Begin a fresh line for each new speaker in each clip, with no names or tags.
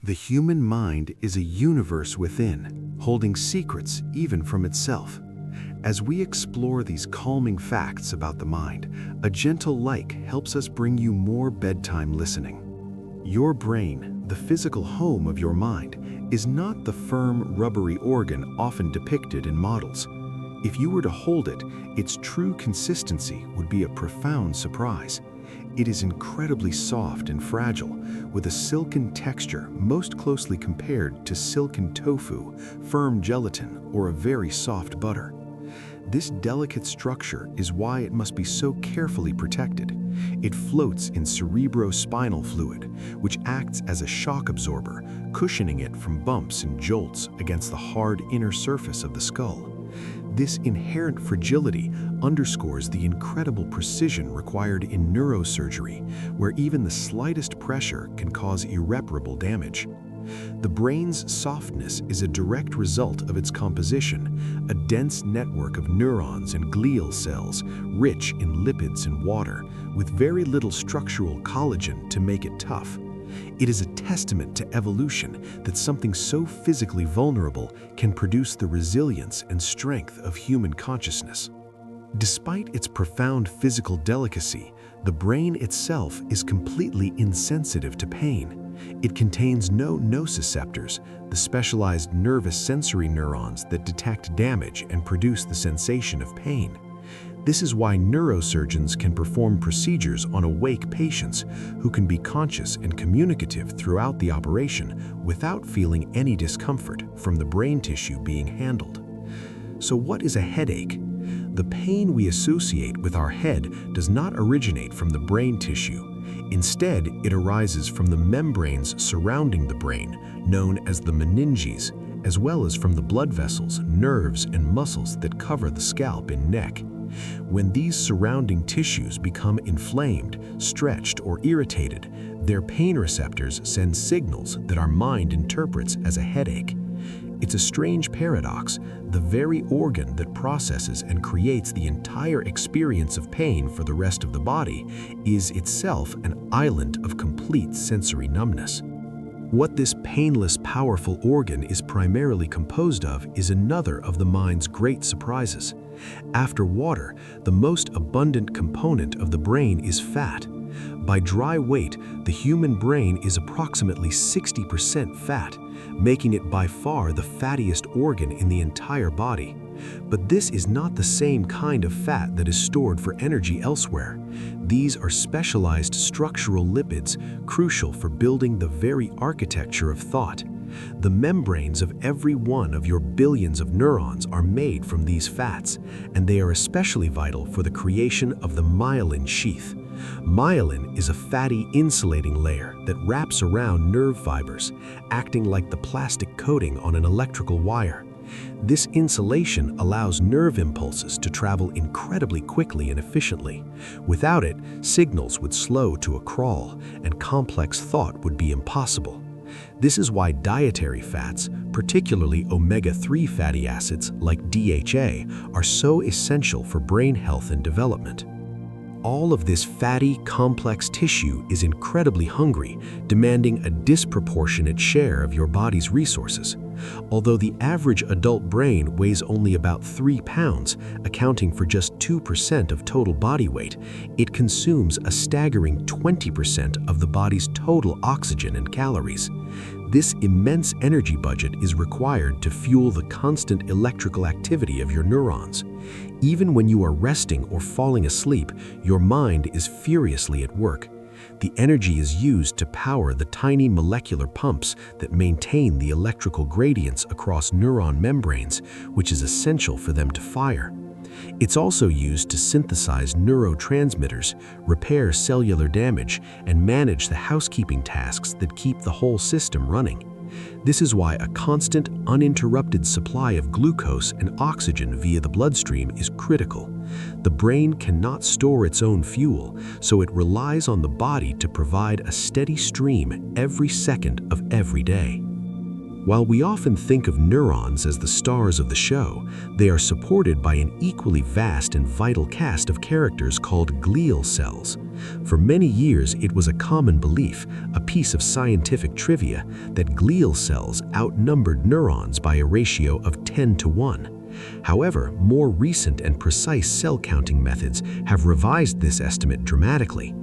The human mind is a universe within, holding secrets even from itself. As we explore these calming facts about the mind, a gentle light helps us bring you more bedtime listening. Your brain, the physical home of your mind, is not the firm, rubbery organ often depicted in models. If you were to hold it, its true consistency would be a profound surprise. It is incredibly soft and fragile, with a silken texture most closely compared to silken tofu, firm gelatin, or a very soft butter. This delicate structure is why it must be so carefully protected. It floats in cerebrospinal fluid, which acts as a shock absorber, cushioning it from bumps and jolts against the hard inner surface of the skull. This inherent fragility underscores the incredible precision required in neurosurgery, where even the slightest pressure can cause irreparable damage. The brain's softness is a direct result of its composition, a dense network of neurons and glial cells, rich in lipids and water, with very little structural collagen to make it tough. It is a testament to evolution that something so physically vulnerable can produce the resilience and strength of human consciousness. Despite its profound physical delicacy, the brain itself is completely insensitive to pain. It contains no nociceptors, the specialized nervous sensory neurons that detect damage and produce the sensation of pain. This is why neurosurgeons can perform procedures on awake patients who can be conscious and communicative throughout the operation without feeling any discomfort from the brain tissue being handled. So what is a headache? The pain we associate with our head does not originate from the brain tissue. Instead, it arises from the membranes surrounding the brain, known as the meninges, as well as from the blood vessels, nerves, and muscles that cover the scalp and neck. When these surrounding tissues become inflamed, stretched, or irritated, their pain receptors send signals that our mind interprets as a headache. It's a strange paradox. The very organ that processes and creates the entire experience of pain for the rest of the body is itself an island of complete sensory numbness. What this painless, powerful organ is primarily composed of is another of the mind's great surprises. After water, the most abundant component of the brain is fat. By dry weight, the human brain is approximately 60% fat, making it by far the fattiest organ in the entire body. But this is not the same kind of fat that is stored for energy elsewhere. These are specialized structural lipids, crucial for building the very architecture of thought. The membranes of every one of your billions of neurons are made from these fats, and they are especially vital for the creation of the myelin sheath. Myelin is a fatty insulating layer that wraps around nerve fibers, acting like the plastic coating on an electrical wire. This insulation allows nerve impulses to travel incredibly quickly and efficiently. Without it, signals would slow to a crawl, and complex thought would be impossible. This is why dietary fats, particularly omega-3 fatty acids like DHA, are so essential for brain health and development. All of this fatty, complex tissue is incredibly hungry, demanding a disproportionate share of your body's resources. Although the average adult brain weighs only about 3 pounds, accounting for just 2% of total body weight, it consumes a staggering 20% of the body's total oxygen and calories. This immense energy budget is required to fuel the constant electrical activity of your neurons. Even when you are resting or falling asleep, your mind is furiously at work. The energy is used to power the tiny molecular pumps that maintain the electrical gradients across neuron membranes, which is essential for them to fire. It's also used to synthesize neurotransmitters, repair cellular damage, and manage the housekeeping tasks that keep the whole system running. This is why a constant, uninterrupted supply of glucose and oxygen via the bloodstream is critical. The brain cannot store its own fuel, so it relies on the body to provide a steady stream every second of every day.
While we often think of neurons as the stars of the show, they are supported by an equally vast and vital cast of characters called glial cells. For many years, it was a common belief, a piece of scientific trivia, that glial cells outnumbered neurons by a ratio of 10 to 1. However, more recent and precise cell counting methods have revised this estimate dramatically.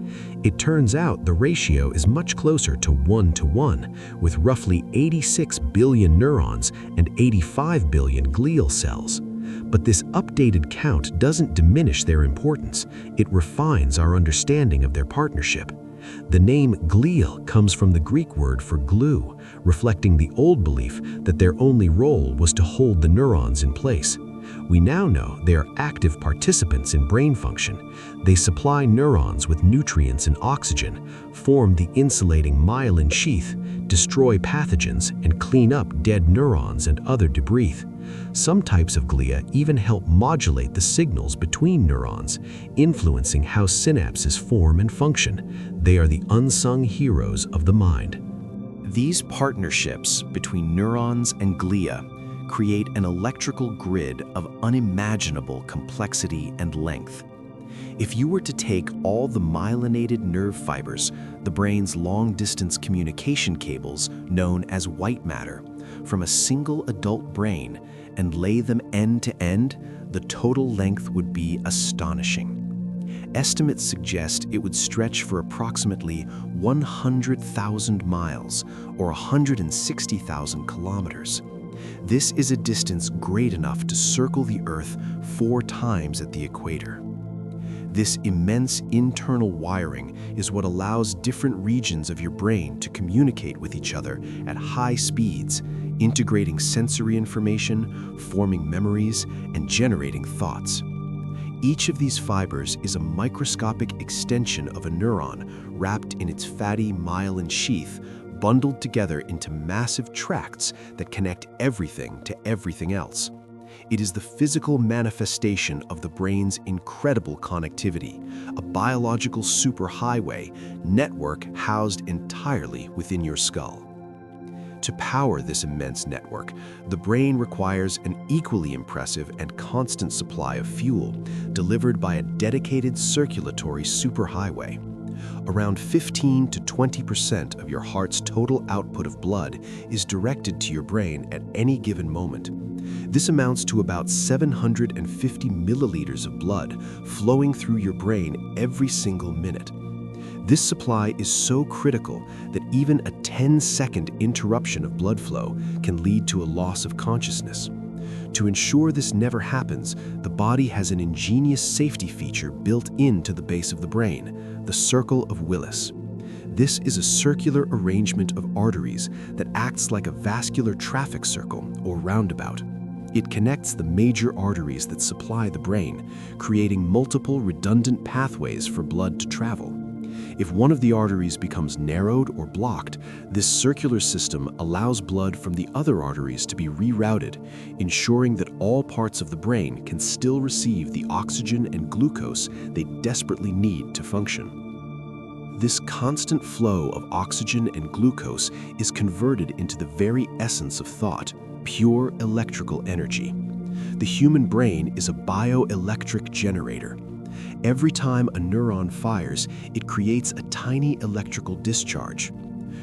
It turns out the ratio is much closer to 1 to 1, with roughly 86 billion neurons and 85 billion glial cells. But this updated count doesn't diminish their importance. It refines our understanding of their partnership. The name glial comes from the Greek word for glue, reflecting the old belief that their only role was to hold the neurons in place. We now know they are active participants in brain function. They supply neurons with nutrients and oxygen, form the insulating myelin sheath, destroy pathogens, and clean up dead neurons and other debris. Some types of glia even help modulate the signals between neurons, influencing how synapses form and function. They are the unsung heroes of the mind.
These partnerships between neurons and glia create an electrical grid of unimaginable complexity and length. If you were to take all the myelinated nerve fibers, the brain's long-distance communication cables known as white matter, from a single adult brain and lay them end to end, the total length would be astonishing. Estimates suggest it would stretch for approximately 100,000 miles or 160,000 kilometers. This is a distance great enough to circle the Earth 4 times at the equator. This immense internal wiring is what allows different regions of your brain to communicate with each other at high speeds, integrating sensory information, forming memories, and generating thoughts. Each of these fibers is a microscopic extension of a neuron wrapped in its fatty myelin sheath, bundled together into massive tracts that connect everything to everything else. It is the physical manifestation of the brain's incredible connectivity, a biological superhighway network housed entirely within your skull. To power this immense network, the brain requires an equally impressive and constant supply of fuel delivered by a dedicated circulatory superhighway. Around 15 to 20% of your heart's total output of blood is directed to your brain at any given moment. This amounts to about 750 milliliters of blood flowing through your brain every single minute. This supply is so critical that even a 10-second interruption of blood flow can lead to a loss of consciousness. To ensure this never happens, the body has an ingenious safety feature built into the base of the brain, the circle of Willis. This is a circular arrangement of arteries that acts like a vascular traffic circle or roundabout. It connects the major arteries that supply the brain, creating multiple redundant pathways for blood to travel. If one of the arteries becomes narrowed or blocked, this circular system allows blood from the other arteries to be rerouted, ensuring that all parts of the brain can still receive the oxygen and glucose they desperately need to function. This constant flow of oxygen and glucose is converted into the very essence of thought, pure electrical energy. The human brain is a bioelectric generator. Every time a neuron fires, it creates a tiny electrical discharge.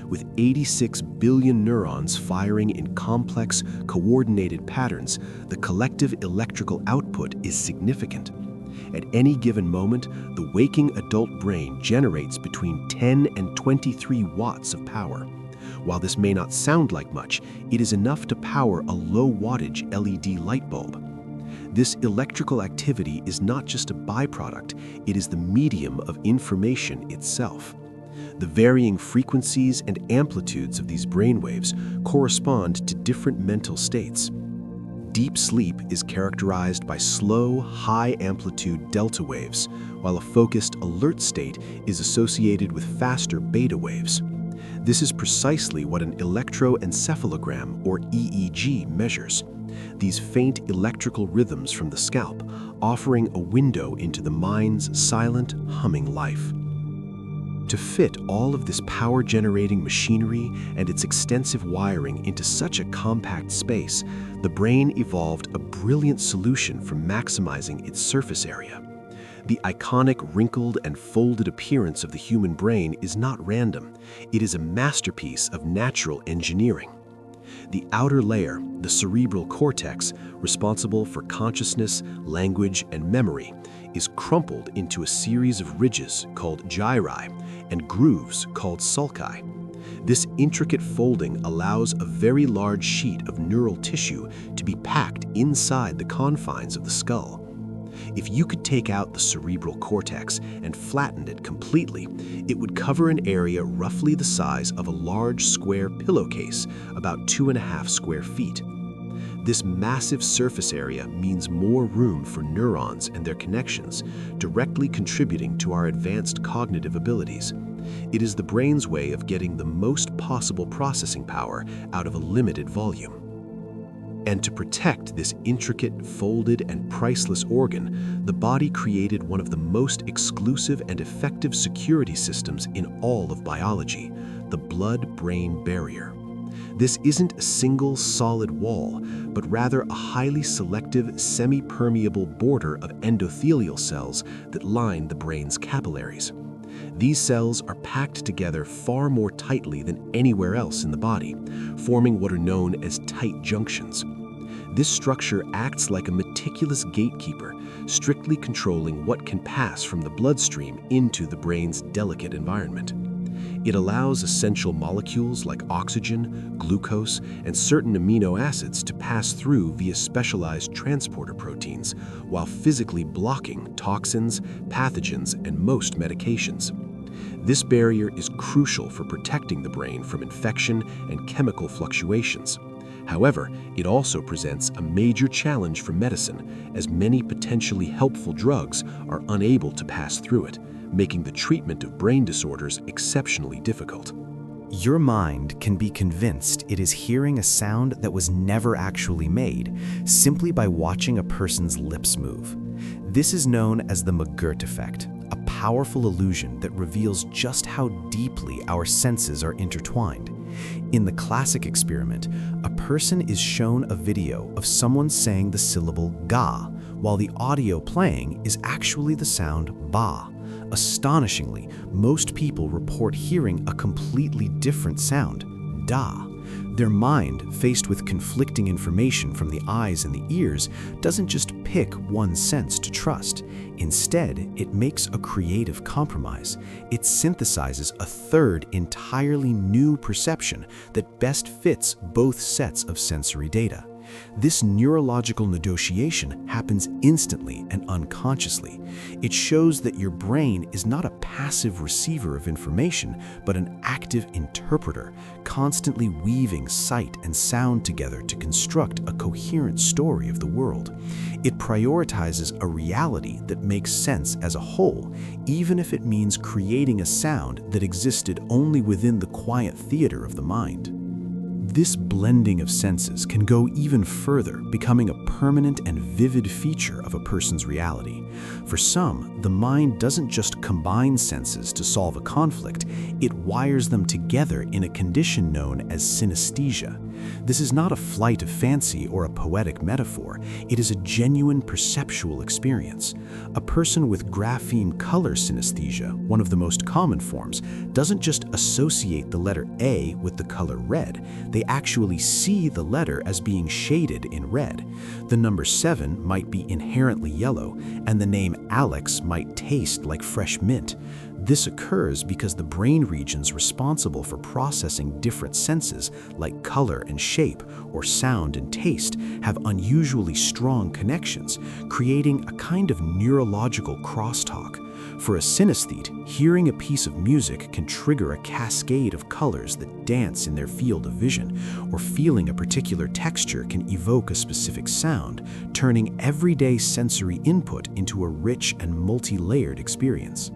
With 86 billion neurons firing in complex, coordinated patterns, the collective electrical output is significant. At any given moment, the waking adult brain generates between 10 and 23 watts of power. While this may not sound like much, it is enough to power a low-wattage LED light bulb. This electrical activity is not just a byproduct, it is the medium of information itself. The varying frequencies and amplitudes of these brainwaves correspond to different mental states. Deep sleep is characterized by slow, high-amplitude delta waves, while a focused, alert state is associated with faster beta waves. This is precisely what an electroencephalogram, or EEG, measures. These faint electrical rhythms from the scalp, offering a window into the mind's silent, humming life.
To fit all of this power-generating machinery and its extensive wiring into such a compact space, the brain evolved a brilliant solution for maximizing its surface area. The iconic wrinkled and folded appearance of the human brain is not random. It is a masterpiece of natural engineering. The outer layer, the cerebral cortex, responsible for consciousness, language, and memory, is crumpled into a series of ridges called gyri and grooves called sulci. This intricate folding allows a very large sheet of neural tissue to be packed inside the confines of the skull. If you could take out the cerebral cortex and flatten it completely, it would cover an area roughly the size of a large square pillowcase, about 2.5 square feet. This massive surface area means more room for neurons and their connections, directly contributing to our advanced cognitive abilities. It is the brain's way of getting the most possible processing power out of a limited volume. And to protect this intricate, folded, and priceless organ, the body created one of the most exclusive and effective security systems in all of biology, the blood-brain barrier. This isn't a single solid wall, but rather a highly selective, semi-permeable border of endothelial cells that line the brain's capillaries. These cells are packed together far more tightly than anywhere else in the body, forming what are known as tight junctions. This structure acts like a meticulous gatekeeper, strictly controlling what can pass from the bloodstream into the brain's delicate environment. It allows essential molecules like oxygen, glucose, and certain amino acids to pass through via specialized transporter proteins, while physically blocking toxins, pathogens, and most medications. This barrier is crucial for protecting the brain from infection and chemical fluctuations. However, it also presents a major challenge for medicine, as many potentially helpful drugs are unable to pass through it, making the treatment of brain disorders exceptionally difficult.
Your mind can be convinced it is hearing a sound that was never actually made, simply by watching a person's lips move. This is known as the McGirt effect, a powerful illusion that reveals just how deeply our senses are intertwined. In the classic experiment, a person is shown a video of someone saying the syllable ga, while the audio playing is actually the sound ba. Astonishingly, most people report hearing a completely different sound, da. Their mind, faced with conflicting information from the eyes and the ears, doesn't just pick one sense to trust. Instead, it makes a creative compromise. It synthesizes a third, entirely new perception that best fits both sets of sensory data. This neurological negotiation happens instantly and unconsciously. It shows that your brain is not a passive receiver of information, but an active interpreter, constantly weaving sight and sound together to construct a coherent story of the world. It prioritizes a reality that makes sense as a whole, even if it means creating a sound that existed only within the quiet theater of the mind. This blending of senses can go even further, becoming a permanent and vivid feature of a person's reality. For some, the mind doesn't just combine senses to solve a conflict, it wires them together in a condition known as synesthesia. This is not a flight of fancy or a poetic metaphor, it is a genuine perceptual experience. A person with grapheme color synesthesia, one of the most common forms, doesn't just associate the letter A with the color red, they actually see the letter as being shaded in red. The number 7 might be inherently yellow, and the name Alex might taste like fresh mint. This occurs because the brain regions responsible for processing different senses, like color and shape, or sound and taste, have unusually strong connections, creating a kind of neurological crosstalk. For a synesthete, hearing a piece of music can trigger a cascade of colors that dance in their field of vision, or feeling a particular texture can evoke a specific sound, turning everyday sensory input into a rich and multi-layered experience.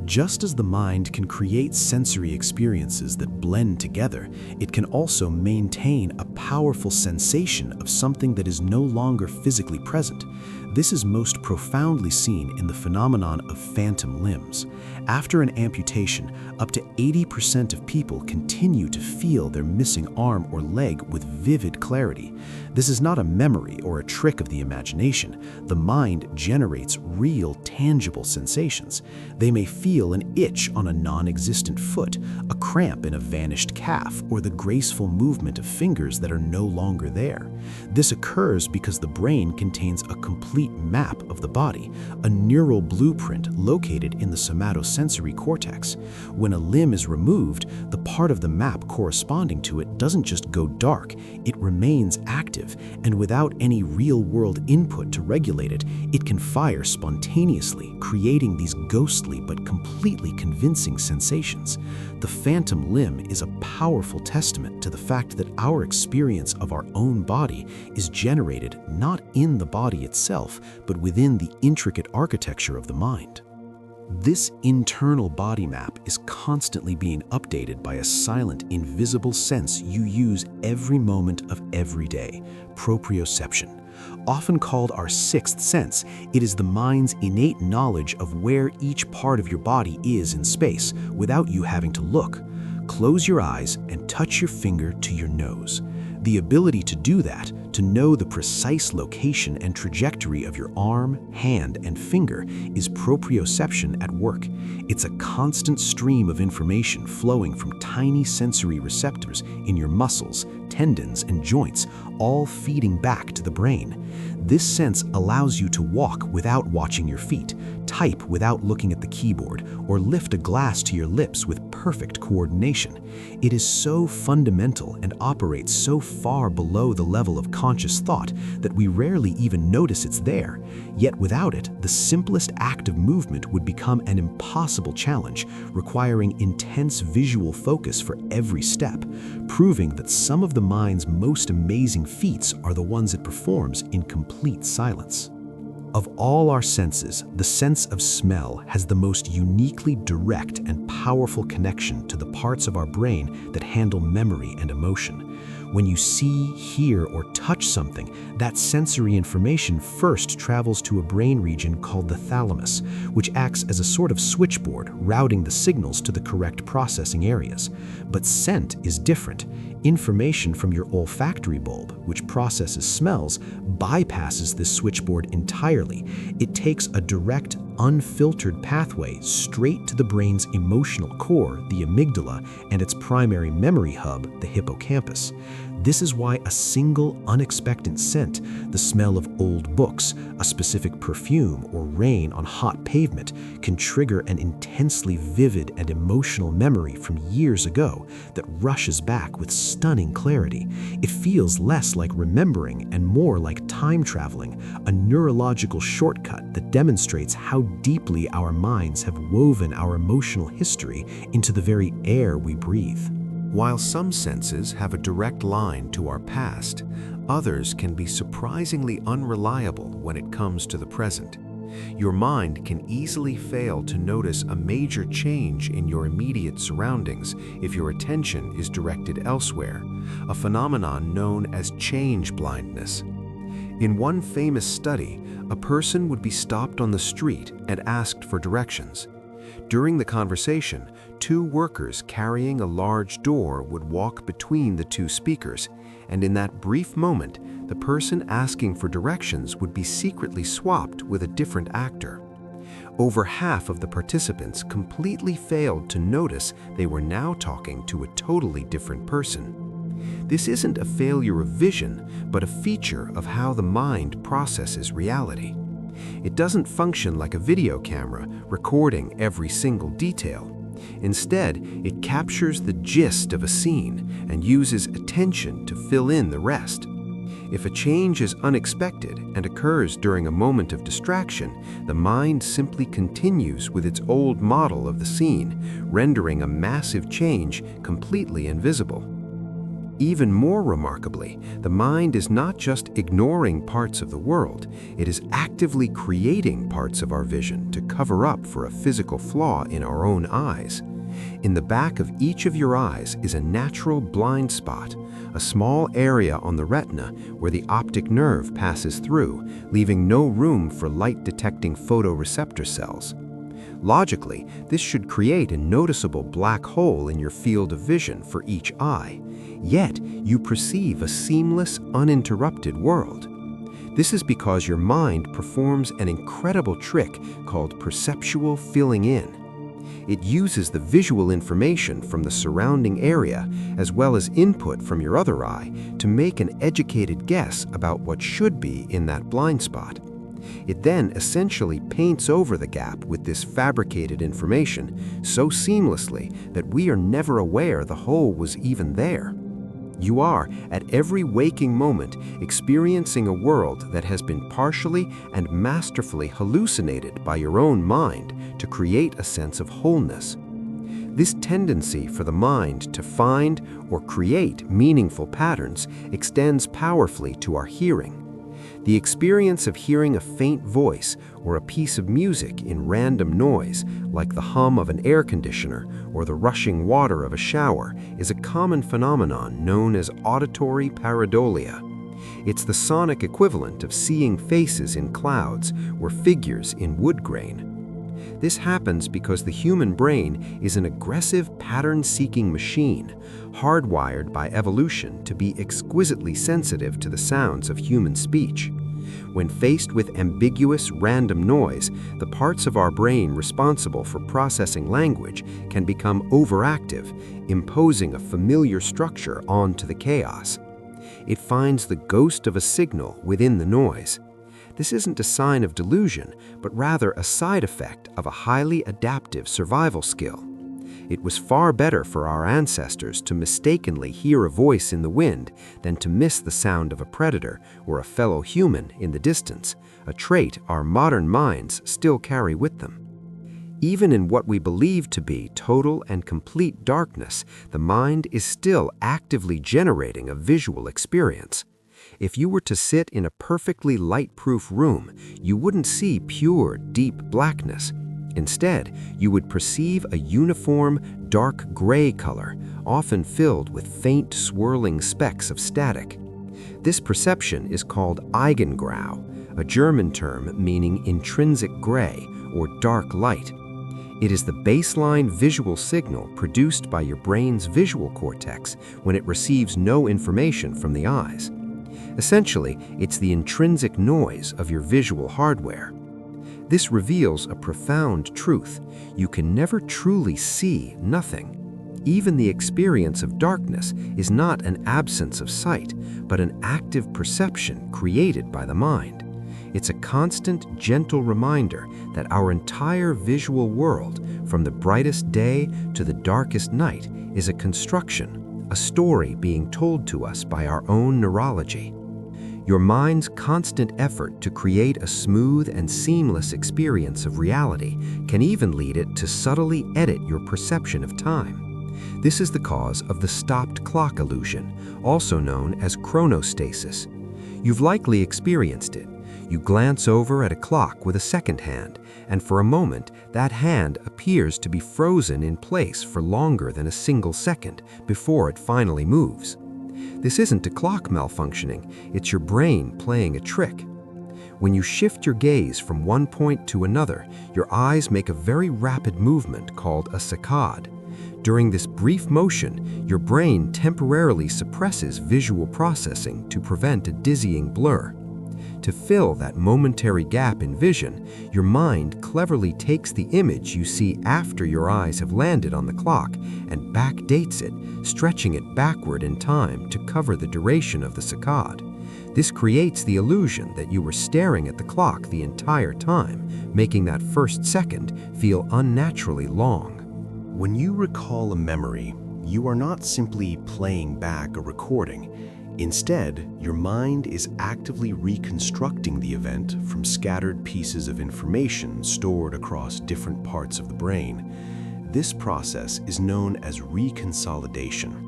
Just as the mind can create sensory experiences that blend together, it can also maintain a powerful sensation of something that is no longer physically present. This is most profoundly seen in the phenomenon of phantom limbs. After an amputation, up to 80% of people continue to feel their missing arm or leg with vivid clarity. This is not a memory or a trick of the imagination. The mind generates real, tangible sensations. They may feel an itch on a non-existent foot, a cramp in a vanished calf, or the graceful movement of fingers that are no longer there. This occurs because the brain contains a complete map of the body, a neural blueprint located in the somatosensory cortex. When a limb is removed, the part of the map corresponding to it doesn't just go dark, it remains active, and without any real-world input to regulate it, it can fire spontaneously, creating these ghostly but completely convincing sensations. The phantom limb is a powerful testament to the fact that our experience of our own body is generated not in the body itself, but within the intricate architecture of the mind. This internal body map is constantly being updated by a silent, invisible sense you use every moment of every day, proprioception. Often called our sixth sense, it is the mind's innate knowledge of where each part of your body is in space without you having to look. Close your eyes and touch your finger to your nose. The ability to do that, to know the precise location and trajectory of your arm, hand, and finger, is proprioception at work. It's a constant stream of information flowing from tiny sensory receptors in your muscles, tendons, and joints, all feeding back to the brain. This sense allows you to walk without watching your feet, type without looking at the keyboard, or lift a glass to your lips with perfect coordination. It is so fundamental and operates so far below the level of conscious thought that we rarely even notice it's there. Yet without it, the simplest act of movement would become an impossible challenge, requiring intense visual focus for every step, proving that some of the mind's most amazing feats are the ones it performs in complete silence. Of all our senses, the sense of smell has the most uniquely direct and powerful connection to the parts of our brain that handle memory and emotion. When you see, hear, or touch something, that sensory information first travels to a brain region called the thalamus, which acts as a sort of switchboard, routing the signals to the correct processing areas. But scent is different. Information from your olfactory bulb, which processes smells, bypasses this switchboard entirely. It takes a direct, unfiltered pathway straight to the brain's emotional core, the amygdala, and its primary memory hub, the hippocampus. This is why a single unexpected scent, the smell of old books, a specific perfume, or rain on hot pavement, can trigger an intensely vivid and emotional memory from years ago that rushes back with stunning clarity. It feels less like remembering and more like time traveling, a neurological shortcut that demonstrates how deeply our minds have woven our emotional history into the very air we breathe.
While some senses have a direct line to our past, others can be surprisingly unreliable when it comes to the present. Your mind can easily fail to notice a major change in your immediate surroundings if your attention is directed elsewhere, a phenomenon known as change blindness. In one famous study, a person would be stopped on the street and asked for directions. During the conversation, two workers carrying a large door would walk between the two speakers, and in that brief moment, the person asking for directions would be secretly swapped with a different actor. Over half of the participants completely failed to notice they were now talking to a totally different person. This isn't a failure of vision, but a feature of how the mind processes reality. It doesn't function like a video camera, recording every single detail. Instead, it captures the gist of a scene and uses attention to fill in the rest. If a change is unexpected and occurs during a moment of distraction, the mind simply continues with its old model of the scene, rendering a massive change completely invisible. Even more remarkably, the mind is not just ignoring parts of the world, it is actively creating parts of our vision to cover up for a physical flaw in our own eyes.
In the back of each of your eyes is a natural blind spot, a small area on the retina where the optic nerve passes through, leaving no room for light-detecting photoreceptor cells. Logically, this should create a noticeable black hole in your field of vision for each eye. Yet, you perceive a seamless, uninterrupted world. This is because your mind performs an incredible trick called perceptual filling in. It uses the visual information from the surrounding area as well as input from your other eye to make an educated guess about what should be in that blind spot. It then essentially paints over the gap with this fabricated information so seamlessly that we are never aware the hole was even there. You are, at every waking moment, experiencing a world that has been partially and masterfully hallucinated by your own mind to create a sense of wholeness. This tendency for the mind to find or create meaningful patterns extends powerfully to our hearing. The experience of hearing a faint voice or a piece of music in random noise, like the hum of an air conditioner or the rushing water of a shower, is a common phenomenon known as auditory pareidolia. It's the sonic equivalent of seeing faces in clouds or figures in wood grain. This happens because the human brain is an aggressive pattern-seeking machine, hardwired by evolution to be exquisitely sensitive to the sounds of human speech. When faced with ambiguous, random noise, the parts of our brain responsible for processing language can become overactive, imposing a familiar structure onto the chaos. It finds the ghost of a signal within the noise. This isn't a sign of delusion, but rather a side effect of a highly adaptive survival skill. It was far better for our ancestors to mistakenly hear a voice in the wind than to miss the sound of a predator or a fellow human in the distance, a trait our modern minds still carry with them. Even in what we believe to be total and complete darkness, the mind is still actively generating a visual experience. If you were to sit in a perfectly light-proof room, you wouldn't see pure, deep blackness. Instead, you would perceive a uniform, dark gray color, often filled with faint, swirling specks of static. This perception is called Eigengrau, a German term meaning intrinsic gray or dark light. It is the baseline visual signal produced by your brain's visual cortex when it receives no information from the eyes. Essentially, it's the intrinsic noise of your visual hardware. This reveals a profound truth. You can never truly see nothing. Even the experience of darkness is not an absence of sight, but an active perception created by the mind. It's a constant, gentle reminder that our entire visual world, from the brightest day to the darkest night, is a construction, a story being told to us by our own neurology. Your mind's constant effort to create a smooth and seamless experience of reality can even lead it to subtly edit your perception of time. This is the cause of the stopped clock illusion, also known as chronostasis. You've likely experienced it. You glance over at a clock with a second hand, and for a moment, that hand appears to be frozen in place for longer than a single second before it finally moves. This isn't a clock malfunctioning, it's your brain playing a trick. When you shift your gaze from one point to another, your eyes make a very rapid movement called a saccade. During this brief motion, your brain temporarily suppresses visual processing to prevent a dizzying blur. To fill that momentary gap in vision, your mind cleverly takes the image you see after your eyes have landed on the clock and backdates it, stretching it backward in time to cover the duration of the saccade. This creates the illusion that you were staring at the clock the entire time, making that first second feel unnaturally long.
When you recall a memory, you are not simply playing back a recording. Instead, your mind is actively reconstructing the event from scattered pieces of information stored across different parts of the brain. This process is known as reconsolidation.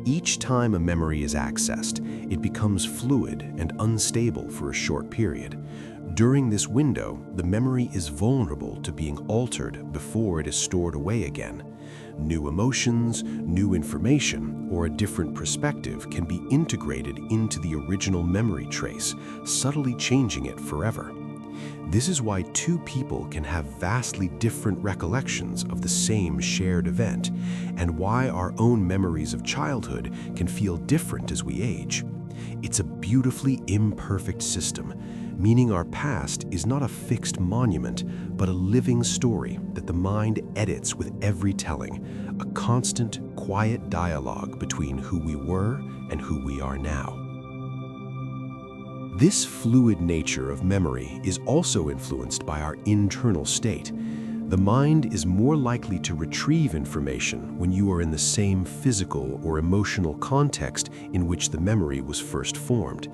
Each time a memory is accessed, it becomes fluid and unstable for a short period. During this window, the memory is vulnerable to being altered before it is stored away again.
New emotions, new information, or a different perspective can be integrated into the original memory trace, subtly changing it forever. This is why two people can have vastly different recollections of the same shared event, and why our own memories of childhood can feel different as we age. It's a beautifully imperfect system, meaning our past is not a fixed monument, but a living story that the mind edits with every telling, a constant, quiet dialogue between who we were and who we are now. This fluid nature of memory is also influenced by our internal state. The mind is more likely to retrieve information when you are in the same physical or emotional context in which the memory was first formed.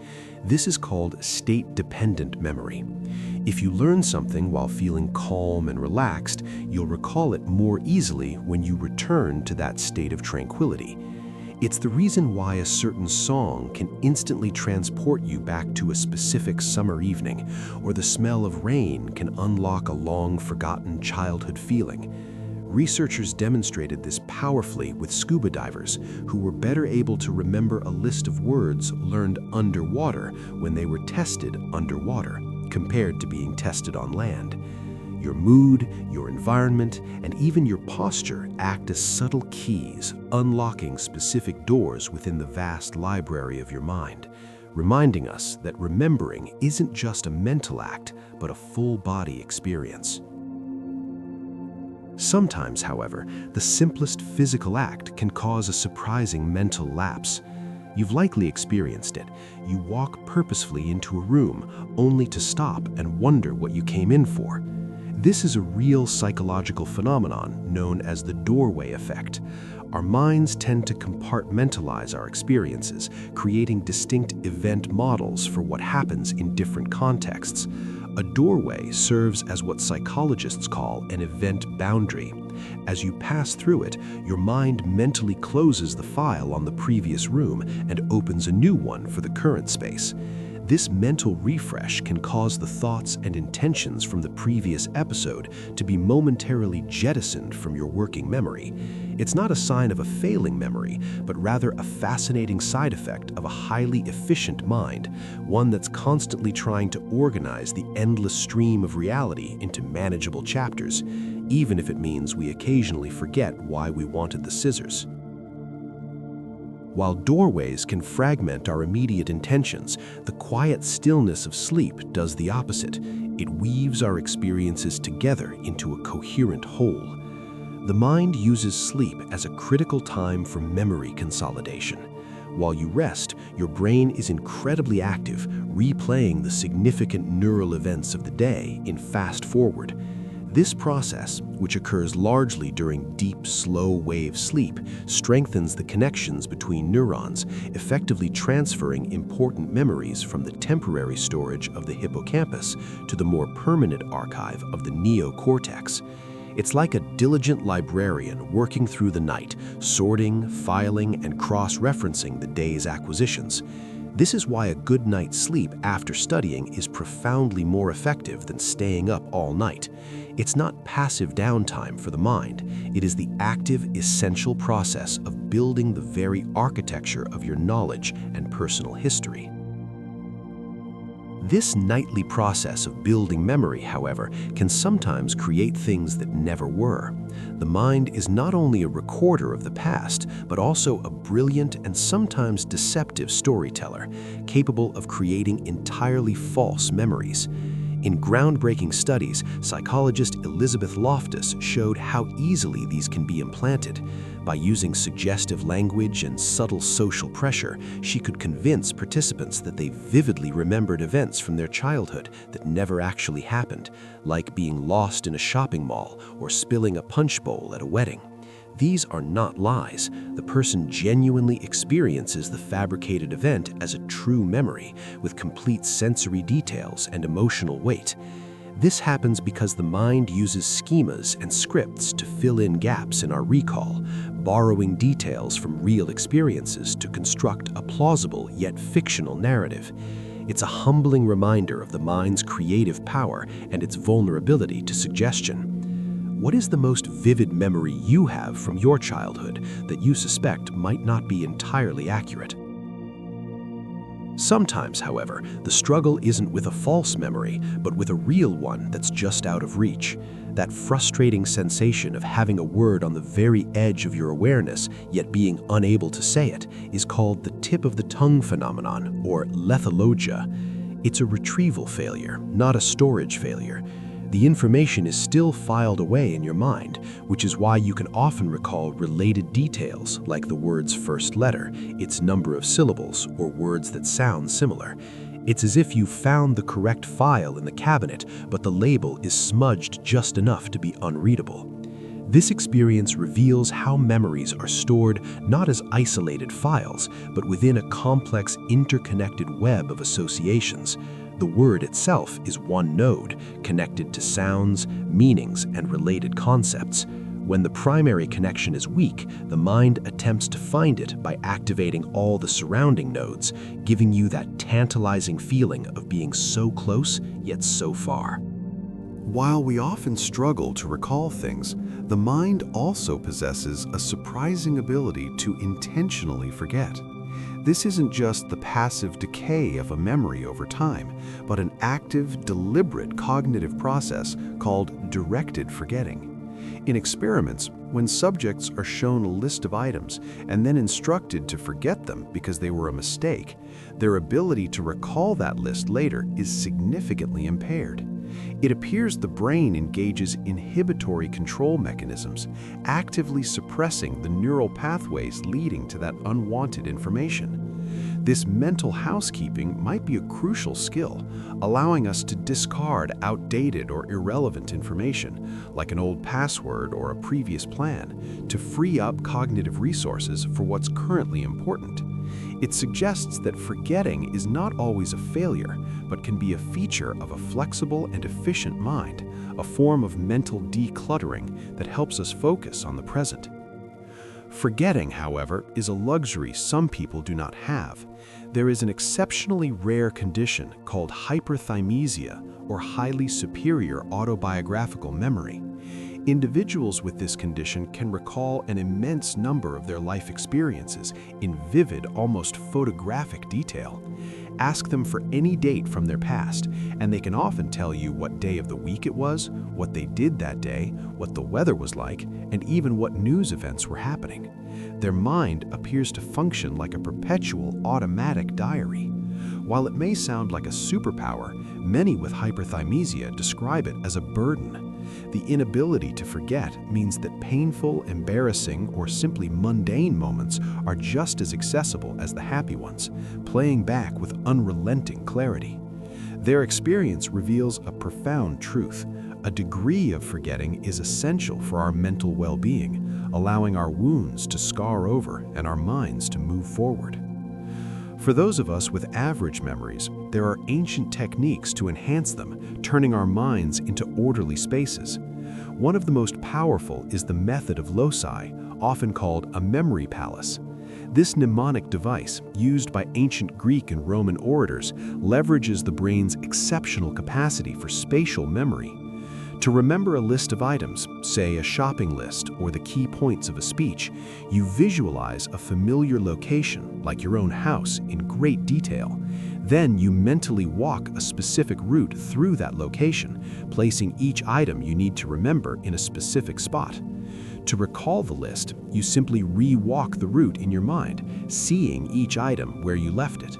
This is called state-dependent memory. If you learn something while feeling calm and relaxed, you'll recall it more easily when you return to that state of tranquility. It's the reason why a certain song can instantly transport you back to a specific summer evening, or the smell of rain can unlock a long-forgotten childhood feeling. Researchers demonstrated this powerfully with scuba divers who were better able to remember a list of words learned underwater when they were tested underwater, compared to being tested on land. Your mood, your environment, and even your posture act as subtle keys, unlocking specific doors within the vast library of your mind, reminding us that remembering isn't just a mental act, but a full-body experience. Sometimes, however, the simplest physical act can cause a surprising mental lapse. You've likely experienced it. You walk purposefully into a room only to stop and wonder what you came in for. This is a real psychological phenomenon known as the doorway effect. Our minds tend to compartmentalize our experiences, creating distinct event models for what happens in different contexts. A doorway serves as what psychologists call an event boundary. As you pass through it, your mind mentally closes the file on the previous room and opens a new one for the current space. This mental refresh can cause the thoughts and intentions from the previous episode to be momentarily jettisoned from your working memory. It's not a sign of a failing memory, but rather a fascinating side effect of a highly efficient mind, one that's constantly trying to organize the endless stream of reality into manageable chapters, even if it means we occasionally forget why we wanted the scissors. While doorways can fragment our immediate intentions, the quiet stillness of sleep does the opposite. It weaves our experiences together into a coherent whole. The mind uses sleep as a critical time for memory consolidation. While you rest, your brain is incredibly active, replaying the significant neural events of the day in fast forward. This process, which occurs largely during deep, slow-wave sleep, strengthens the connections between neurons, effectively transferring important memories from the temporary storage of the hippocampus to the more permanent archive of the neocortex. It's like a diligent librarian working through the night, sorting, filing, and cross-referencing the day's acquisitions. This is why a good night's sleep after studying is profoundly more effective than staying up all night. It's not passive downtime for the mind. It is the active, essential process of building the very architecture of your knowledge and personal history. This nightly process of building memory, however, can sometimes create things that never were. The mind is not only a recorder of the past, but also a brilliant and sometimes deceptive storyteller, capable of creating entirely false memories. In groundbreaking studies, psychologist Elizabeth Loftus showed how easily these can be implanted. By using suggestive language and subtle social pressure, she could convince participants that they vividly remembered events from their childhood that never actually happened, like being lost in a shopping mall or spilling a punch bowl at a wedding. These are not lies. The person genuinely experiences the fabricated event as a true memory, with complete sensory details and emotional weight. This happens because the mind uses schemas and scripts to fill in gaps in our recall, borrowing details from real experiences to construct a plausible yet fictional narrative. It's a humbling reminder of the mind's creative power and its vulnerability to suggestion. What is the most vivid memory you have from your childhood that you suspect might not be entirely accurate? Sometimes, however, the struggle isn't with a false memory, but with a real one that's just out of reach. That frustrating sensation of having a word on the very edge of your awareness, yet being unable to say it, is called the tip of the tongue phenomenon, or lethalogia. It's a retrieval failure, not a storage failure. The information is still filed away in your mind, which is why you can often recall related details, like the word's first letter, its number of syllables, or words that sound similar. It's as if you found the correct file in the cabinet, but the label is smudged just enough to be unreadable. This experience reveals how memories are stored not as isolated files, but within a complex, interconnected web of associations. The word itself is one node, connected to sounds, meanings, and related concepts. When the primary connection is weak, the mind attempts to find it by activating all the surrounding nodes, giving you that tantalizing feeling of being so close, yet so far.
While we often struggle to recall things, the mind also possesses a surprising ability to intentionally forget. This isn't just the passive decay of a memory over time, but an active, deliberate cognitive process called directed forgetting. In experiments, when subjects are shown a list of items and then instructed to forget them because they were a mistake, their ability to recall that list later is significantly impaired. It appears the brain engages inhibitory control mechanisms, actively suppressing the neural pathways leading to that unwanted information. This mental housekeeping might be a crucial skill, allowing us to discard outdated or irrelevant information, like an old password or a previous plan, to free up cognitive resources for what's currently important. It suggests that forgetting is not always a failure, but can be a feature of a flexible and efficient mind, a form of mental decluttering that helps us focus on the present. Forgetting, however, is a luxury some people do not have. There is an exceptionally rare condition called hyperthymesia, or highly superior autobiographical memory. Individuals with this condition can recall an immense number of their life experiences in vivid, almost photographic detail. Ask them for any date from their past, and they can often tell you what day of the week it was, what they did that day, what the weather was like, and even what news events were happening. Their mind appears to function like a perpetual automatic diary. While it may sound like a superpower, many with hyperthymesia describe it as a burden. The inability to forget means that painful, embarrassing, or simply mundane moments are just as accessible as the happy ones, playing back with unrelenting clarity. Their experience reveals a profound truth. A degree of forgetting is essential for our mental well-being, allowing our wounds to scar over and our minds to move forward. For those of us with average memories, there are ancient techniques to enhance them, turning our minds into orderly spaces. One of the most powerful is the method of loci, often called a memory palace. This mnemonic device, used by ancient Greek and Roman orators, leverages the brain's exceptional capacity for spatial memory. To remember a list of items, say a shopping list or the key points of a speech, you visualize a familiar location, like your own house, in great detail. Then you mentally walk a specific route through that location, placing each item you need to remember in a specific spot. To recall the list, you simply re-walk the route in your mind, seeing each item where you left it.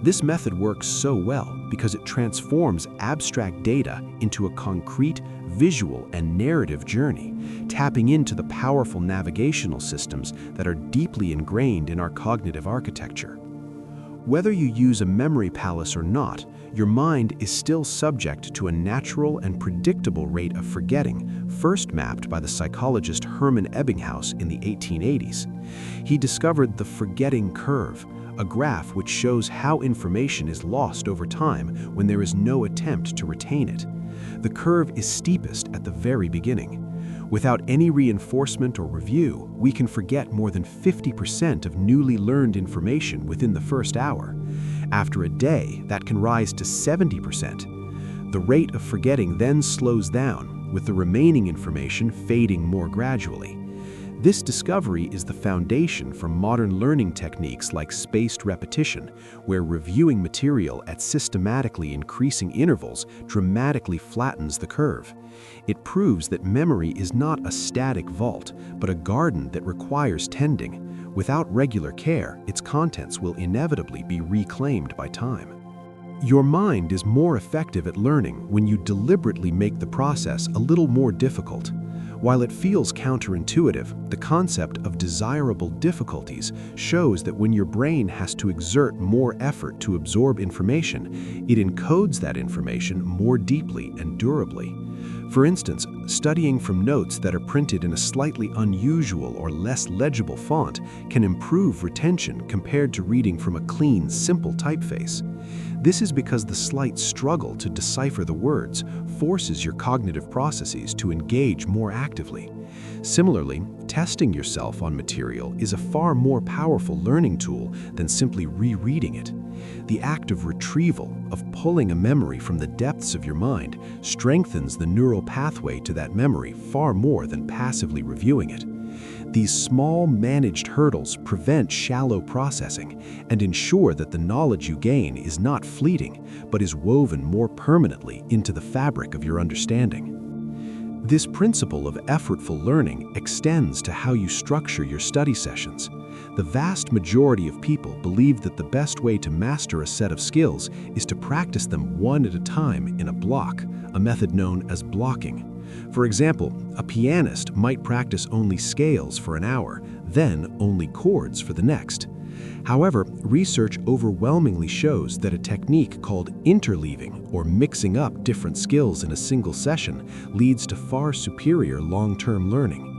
This method works so well because it transforms abstract data into a concrete, visual, and narrative journey, tapping into the powerful navigational systems that are deeply ingrained in our cognitive architecture. Whether you use a memory palace or not, your mind is still subject to a natural and predictable rate of forgetting, first mapped by the psychologist Hermann Ebbinghaus in the 1880s. He discovered the forgetting curve, a graph which shows how information is lost over time when there is no attempt to retain it. The curve is steepest at the very beginning. Without any reinforcement or review, we can forget more than 50% of newly learned information within the first hour. After a day, that can rise to 70%. The rate of forgetting then slows down,
with the remaining information fading more gradually. This discovery is the foundation for modern learning techniques like spaced repetition, where reviewing material at systematically increasing intervals dramatically flattens the curve. It proves that memory is not a static vault, but a garden that requires tending. Without regular care, its contents will inevitably be reclaimed by time. Your mind is more effective at learning when you deliberately make the process a little more difficult. While it feels counterintuitive, the concept of desirable difficulties shows that when your brain has to exert more effort to absorb information, it encodes that information more deeply and durably. For instance, studying from notes that are printed in a slightly unusual or less legible font can improve retention compared to reading from a clean, simple typeface. This is because the slight struggle to decipher the words forces your cognitive processes to engage more actively. Similarly, testing yourself on material is a far more powerful learning tool than simply rereading it. The act of retrieval, of pulling a memory from the depths of your mind, strengthens the neural pathway to that memory far more than passively reviewing it. These small, managed hurdles prevent shallow processing and ensure that the knowledge you gain is not fleeting, but is woven more permanently into the fabric of your understanding. This principle of effortful learning extends to how you structure your study sessions. The vast majority of people believe that the best way to master a set of skills is to practice them one at a time in a block, a method known as blocking. For example, a pianist might practice only scales for an hour, then only chords for the next. However, research overwhelmingly shows that a technique called interleaving, or mixing up different skills in a single session, leads to far superior long-term learning.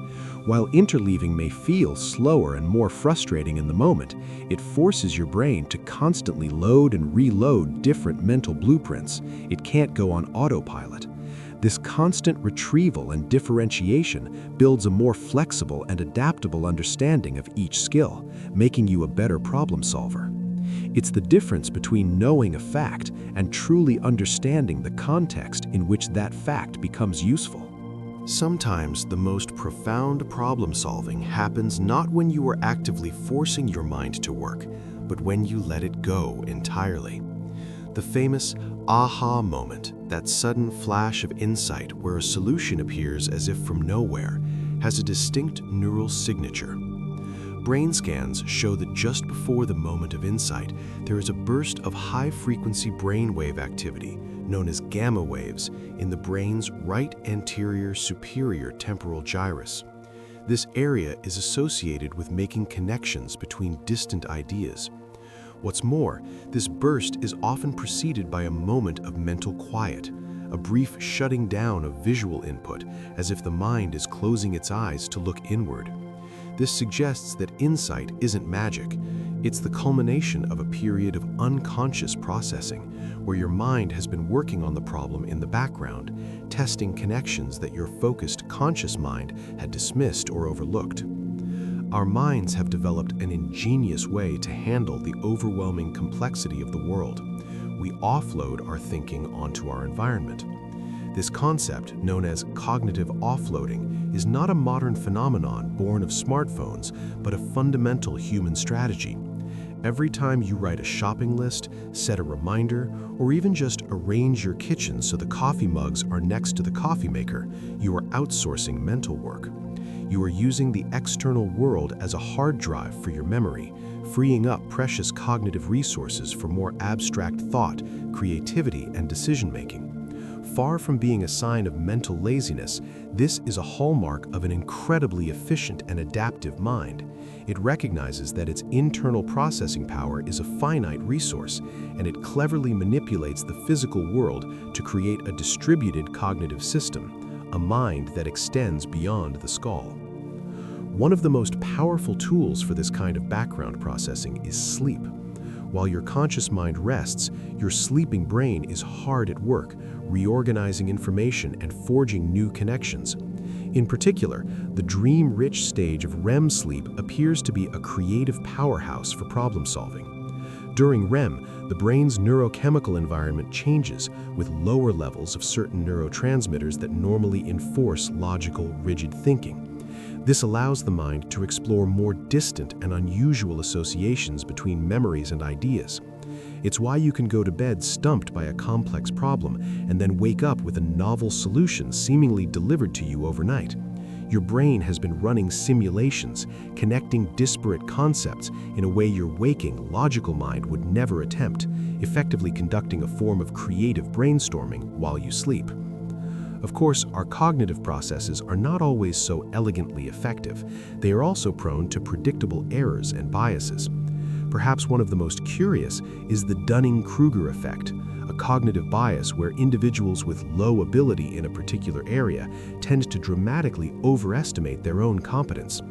While interleaving may feel slower and more frustrating in the moment, it forces your brain to constantly load and reload different mental blueprints. It can't go on autopilot. This constant retrieval and differentiation builds a more flexible and adaptable understanding of each skill, making you a better problem solver. It's the difference between knowing a fact and truly understanding the context in which that fact becomes useful.
Sometimes the most profound problem solving happens not when you are actively forcing your mind to work, but when you let it go entirely. The famous aha moment, that sudden flash of insight where a solution appears as if from nowhere, has a distinct neural signature. Brain scans show that just before the moment of insight, there is a burst of high-frequency brainwave activity, known as gamma waves, in the brain's right anterior superior temporal gyrus. This area is associated with making connections between distant ideas. What's more, this burst is often preceded by a moment of mental quiet, a brief shutting down of visual input, as if the mind is closing its eyes to look inward. This suggests that insight isn't magic. It's the culmination of a period of unconscious processing, where your mind has been working on the problem in the background, testing connections that your focused, conscious mind had dismissed or overlooked. Our minds have developed an ingenious way to handle the overwhelming complexity of the world. We offload our thinking onto our environment. This concept, known as cognitive offloading, is not a modern phenomenon born of smartphones, but a fundamental human strategy. Every time you write a shopping list, set a reminder, or even just arrange your kitchen so the coffee mugs are next to the coffee maker, you are outsourcing mental work. You are using the external world as a hard drive for your memory, freeing up precious cognitive resources for more abstract thought, creativity, and decision-making. Far from being a sign of mental laziness, this is a hallmark of an incredibly efficient and adaptive mind. It recognizes that its internal processing power is a finite resource, and it cleverly manipulates the physical world to create a distributed cognitive system, a mind that extends beyond the skull. One of the most powerful tools for this kind of background processing is sleep. While your conscious mind rests, your sleeping brain is hard at work, reorganizing information and forging new connections. In particular, the dream-rich stage of REM sleep appears to be a creative powerhouse for problem solving.
During REM, the brain's neurochemical environment changes with lower levels of certain neurotransmitters that normally enforce logical, rigid thinking. This allows the mind to explore more distant and unusual associations between memories and ideas. It's why you can go to bed stumped by a complex problem and then wake up with a novel solution seemingly delivered to you overnight. Your brain has been running simulations, connecting disparate concepts in a way your waking, logical mind would never attempt, effectively conducting a form of creative brainstorming while you sleep. Of course, our cognitive processes are not always so elegantly effective. They are also prone to predictable errors and biases. Perhaps one of the most curious is the Dunning-Kruger effect, a cognitive bias where individuals with low ability in a particular area tend to dramatically overestimate their own competence.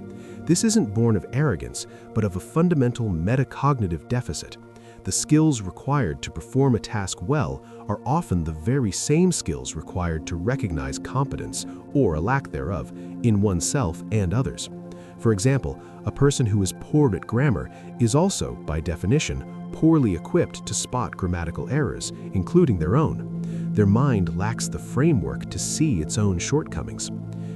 This isn't born of arrogance, but of a fundamental metacognitive deficit. The skills required to perform a task well are often the very same skills required to recognize competence, or a lack thereof, in oneself and others. For example, a person who is poor at grammar is also, by definition, poorly equipped to spot grammatical errors, including their own. Their mind lacks the framework to see its own shortcomings.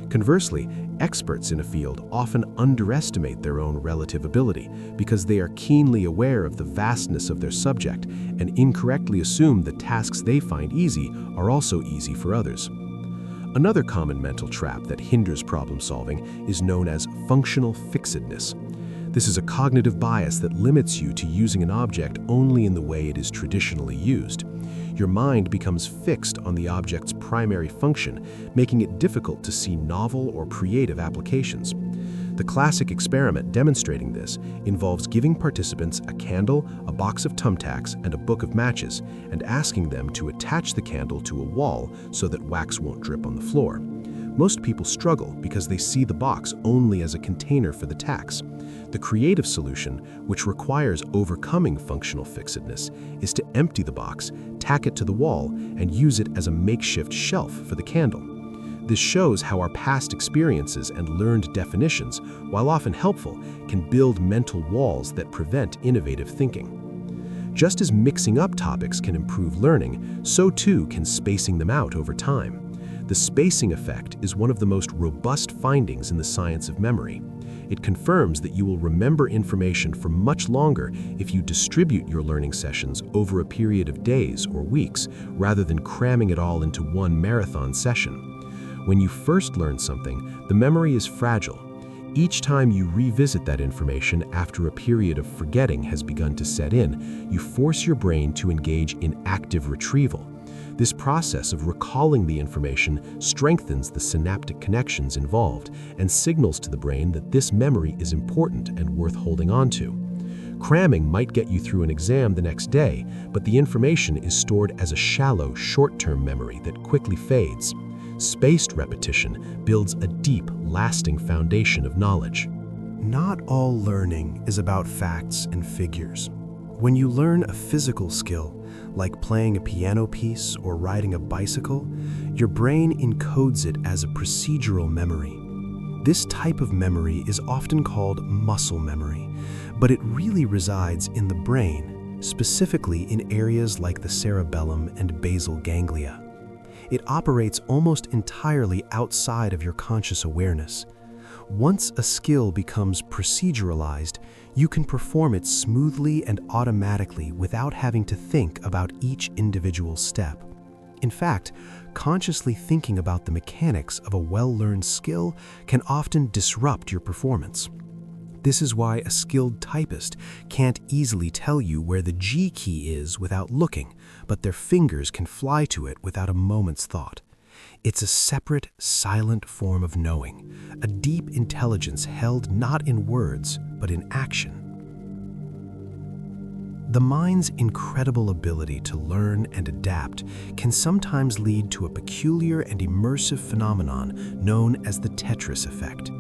Conversely, experts in a field often underestimate their own relative ability because they are keenly aware of the vastness of their subject and incorrectly assume the tasks they find easy are also easy for others. Another common mental trap that hinders problem solving is known as functional fixedness. This is a cognitive bias that limits you to using an object only in the way it is traditionally used. Your mind becomes fixed on the object's primary function, making it difficult to see novel or creative applications. The classic experiment demonstrating this involves giving participants a candle, a box of thumbtacks, and a book of matches, and asking them to attach the candle to a wall so that wax won't drip on the floor. Most people struggle because they see the box only as a container for the tacks. The creative solution, which requires overcoming functional fixedness, is to empty the box, tack it to the wall, and use it as a makeshift shelf for the candle. This shows how our past experiences and learned definitions, while often helpful, can build mental walls that prevent innovative thinking. Just as mixing up topics can improve learning, so too can spacing them out over time. The spacing effect is one of the most robust findings in the science of memory. It confirms that you will remember information for much longer if you distribute your learning sessions over a period of days or weeks, rather than cramming it all into one marathon session. When you first learn something, the memory is fragile. Each time you revisit that information after a period of forgetting has begun to set in, you force your brain to engage in active retrieval. This process of recalling the information strengthens the synaptic connections involved and signals to the brain that this memory is important and worth holding on to. Cramming might get you through an exam the next day, but the information is stored as a shallow, short-term memory that quickly fades. Spaced repetition builds a deep, lasting foundation of knowledge.
Not all learning is about facts and figures. When you learn a physical skill, like playing a piano piece or riding a bicycle, your brain encodes it as a procedural memory. This type of memory is often called muscle memory, but it really resides in the brain, specifically in areas like the cerebellum and basal ganglia. It operates almost entirely outside of your conscious awareness. Once a skill becomes proceduralized, you can perform it smoothly and automatically without having to think about each individual step. In fact, consciously thinking about the mechanics of a well-learned skill can often disrupt your performance. This is why a skilled typist can't easily tell you where the G key is without looking, but their fingers can fly to it without a moment's thought. It's a separate, silent form of knowing, a deep intelligence held not in words, but in action. The mind's incredible ability to learn and adapt can sometimes lead to a peculiar and immersive phenomenon known as the Tetris effect.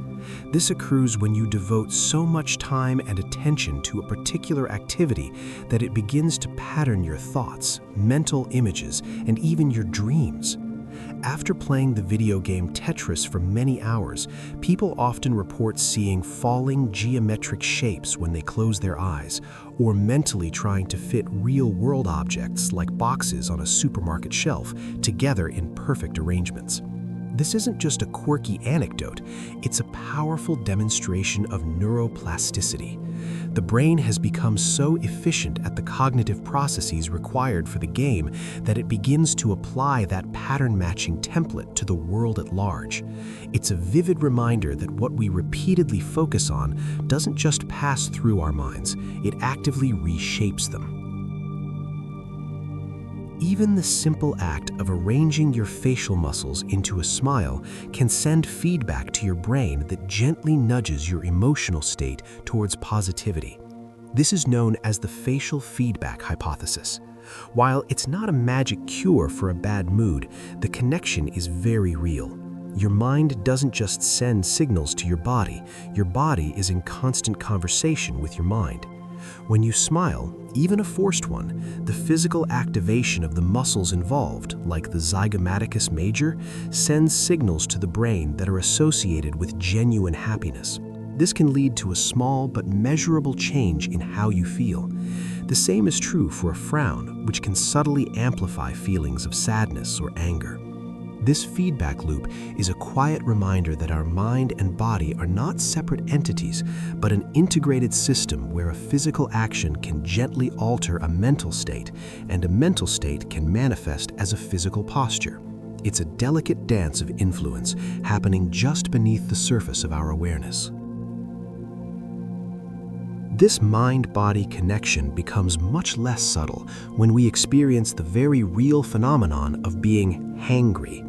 This occurs when you devote so much time and attention to a particular activity that it begins to pattern your thoughts, mental images, and even your dreams. After playing the video game Tetris for many hours, people often report seeing falling geometric shapes when they close their eyes, or mentally trying to fit real-world objects like boxes on a supermarket shelf together in perfect arrangements. This isn't just a quirky anecdote, it's a powerful demonstration of neuroplasticity. The brain has become so efficient at the cognitive processes required for the game that it begins to apply that pattern-matching template to the world at large. It's a vivid reminder that what we repeatedly focus on doesn't just pass through our minds, it actively reshapes them. Even the simple act of arranging your facial muscles into a smile can send feedback to your brain that gently nudges your emotional state towards positivity. This is known as the facial feedback hypothesis. While it's not a magic cure for a bad mood, the connection is very real. Your mind doesn't just send signals to your body is in constant conversation with your mind. When you smile, even a forced one, the physical activation of the muscles involved, like the zygomaticus major, sends signals to the brain that are associated with genuine happiness. This can lead to a small but measurable change in how you feel. The same is true for a frown, which can subtly amplify feelings of sadness or anger. This feedback loop is a quiet reminder that our mind and body are not separate entities, but an integrated system where a physical action can gently alter a mental state, and a mental state can manifest as a physical posture. It's a delicate dance of influence happening just beneath the surface of our awareness. This mind-body connection becomes much less subtle when we experience the very real phenomenon of being hangry.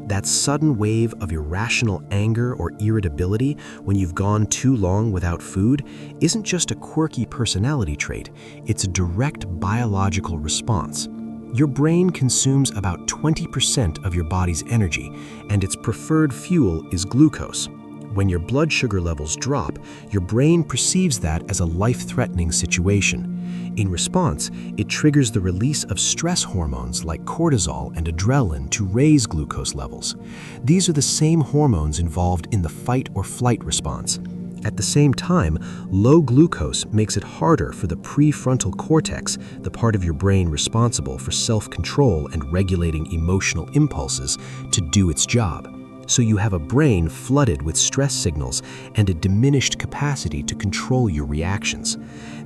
That sudden wave of irrational anger or irritability when you've gone too long without food isn't just a quirky personality trait, it's a direct biological response. Your brain consumes about 20% of your body's energy, and its preferred fuel is glucose. When your blood sugar levels drop, your brain perceives that as a life-threatening situation. In response, it triggers the release of stress hormones like cortisol and adrenaline to raise glucose levels. These are the same hormones involved in the fight or flight response. At the same time, low glucose makes it harder for the prefrontal cortex, the part of your brain responsible for self-control and regulating emotional impulses, to do its job. So you have a brain flooded with stress signals and a diminished capacity to control your reactions.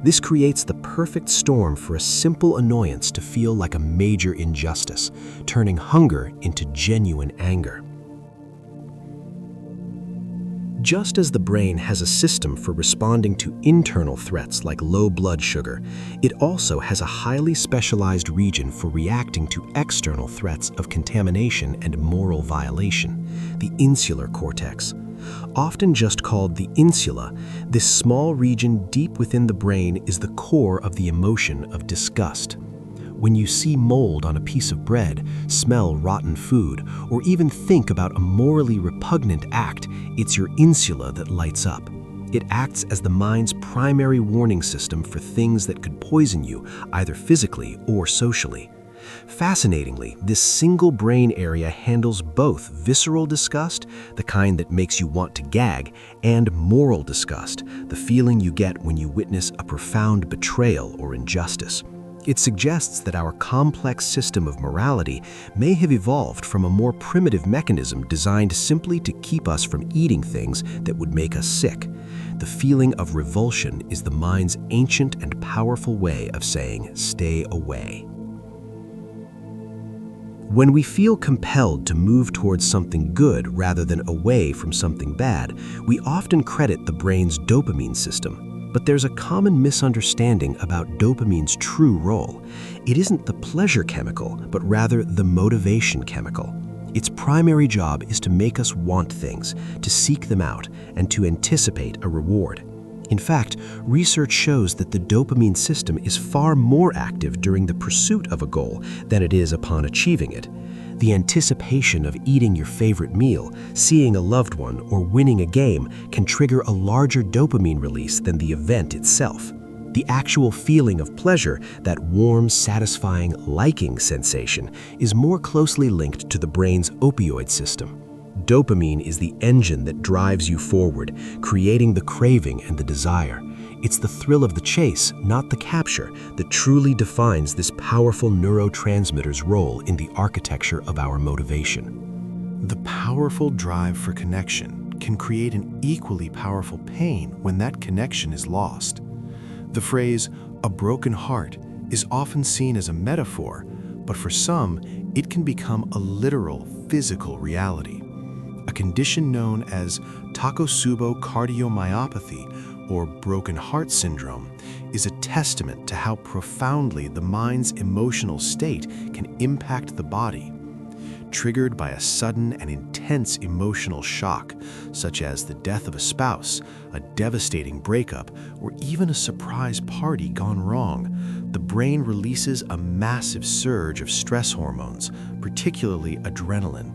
This creates the perfect storm for a simple annoyance to feel like a major injustice, turning hunger into genuine anger. Just as the brain has a system for responding to internal threats like low blood sugar, it also has a highly specialized region for reacting to external threats of contamination and moral violation, the insular cortex. Often just called the insula, this small region deep within the brain is the core of the emotion of disgust. When you see mold on a piece of bread, smell rotten food, or even think about a morally repugnant act, it's your insula that lights up. It acts as the mind's primary warning system for things that could poison you, either physically or socially. Fascinatingly, this single brain area handles both visceral disgust, the kind that makes you want to gag, and moral disgust, the feeling you get when you witness a profound betrayal or injustice. It suggests that our complex system of morality may have evolved from a more primitive mechanism designed simply to keep us from eating things that would make us sick. The feeling of revulsion is the mind's ancient and powerful way of saying, "Stay away." When we feel compelled to move towards something good rather than away from something bad, we often credit the brain's dopamine system. But there's a common misunderstanding about dopamine's true role. It isn't the pleasure chemical, but rather the motivation chemical. Its primary job is to make us want things, to seek them out, and to anticipate a reward. In fact, research shows that the dopamine system is far more active during the pursuit of a goal than it is upon achieving it. The anticipation of eating your favorite meal, seeing a loved one, or winning a game can trigger a larger dopamine release than the event itself.
The actual feeling of pleasure, that warm, satisfying, liking sensation, is more closely linked to the brain's opioid system. Dopamine is the engine that drives you forward, creating the craving and the desire. It's the thrill of the chase, not the capture, that truly defines this powerful neurotransmitter's role in the architecture of our motivation.
The powerful drive for connection can create an equally powerful pain when that connection is lost. The phrase, "a broken heart," is often seen as a metaphor, but for some, it can become a literal physical reality. A condition known as Takotsubo cardiomyopathy, or broken heart syndrome, is a testament to how profoundly the mind's emotional state can impact the body. Triggered by a sudden and intense emotional shock, such as the death of a spouse, a devastating breakup, or even a surprise party gone wrong, the brain releases a massive surge of stress hormones, particularly adrenaline.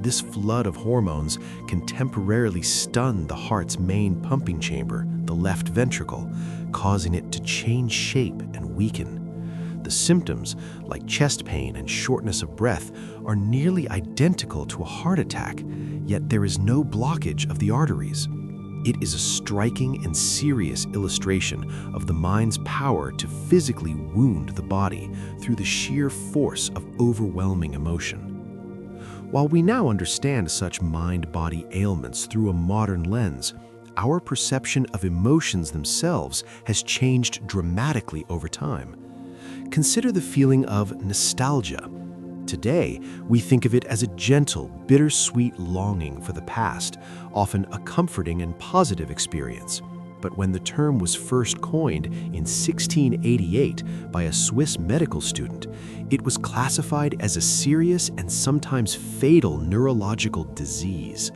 This flood of hormones can temporarily stun the heart's main pumping chamber, the left ventricle, causing it to change shape and weaken. The symptoms, like chest pain and shortness of breath, are nearly identical to a heart attack, yet there is no blockage of the arteries. It is a striking and serious illustration of the mind's power to physically wound the body through the sheer force of overwhelming emotion. While we now understand such mind-body ailments through a modern lens, our perception of emotions themselves has changed dramatically over time. Consider the feeling of nostalgia. Today, we think of it as a gentle, bittersweet longing for the past, often a comforting and positive experience. But when the term was first coined in 1688 by a Swiss medical student, it was classified as a serious and sometimes fatal neurological disease.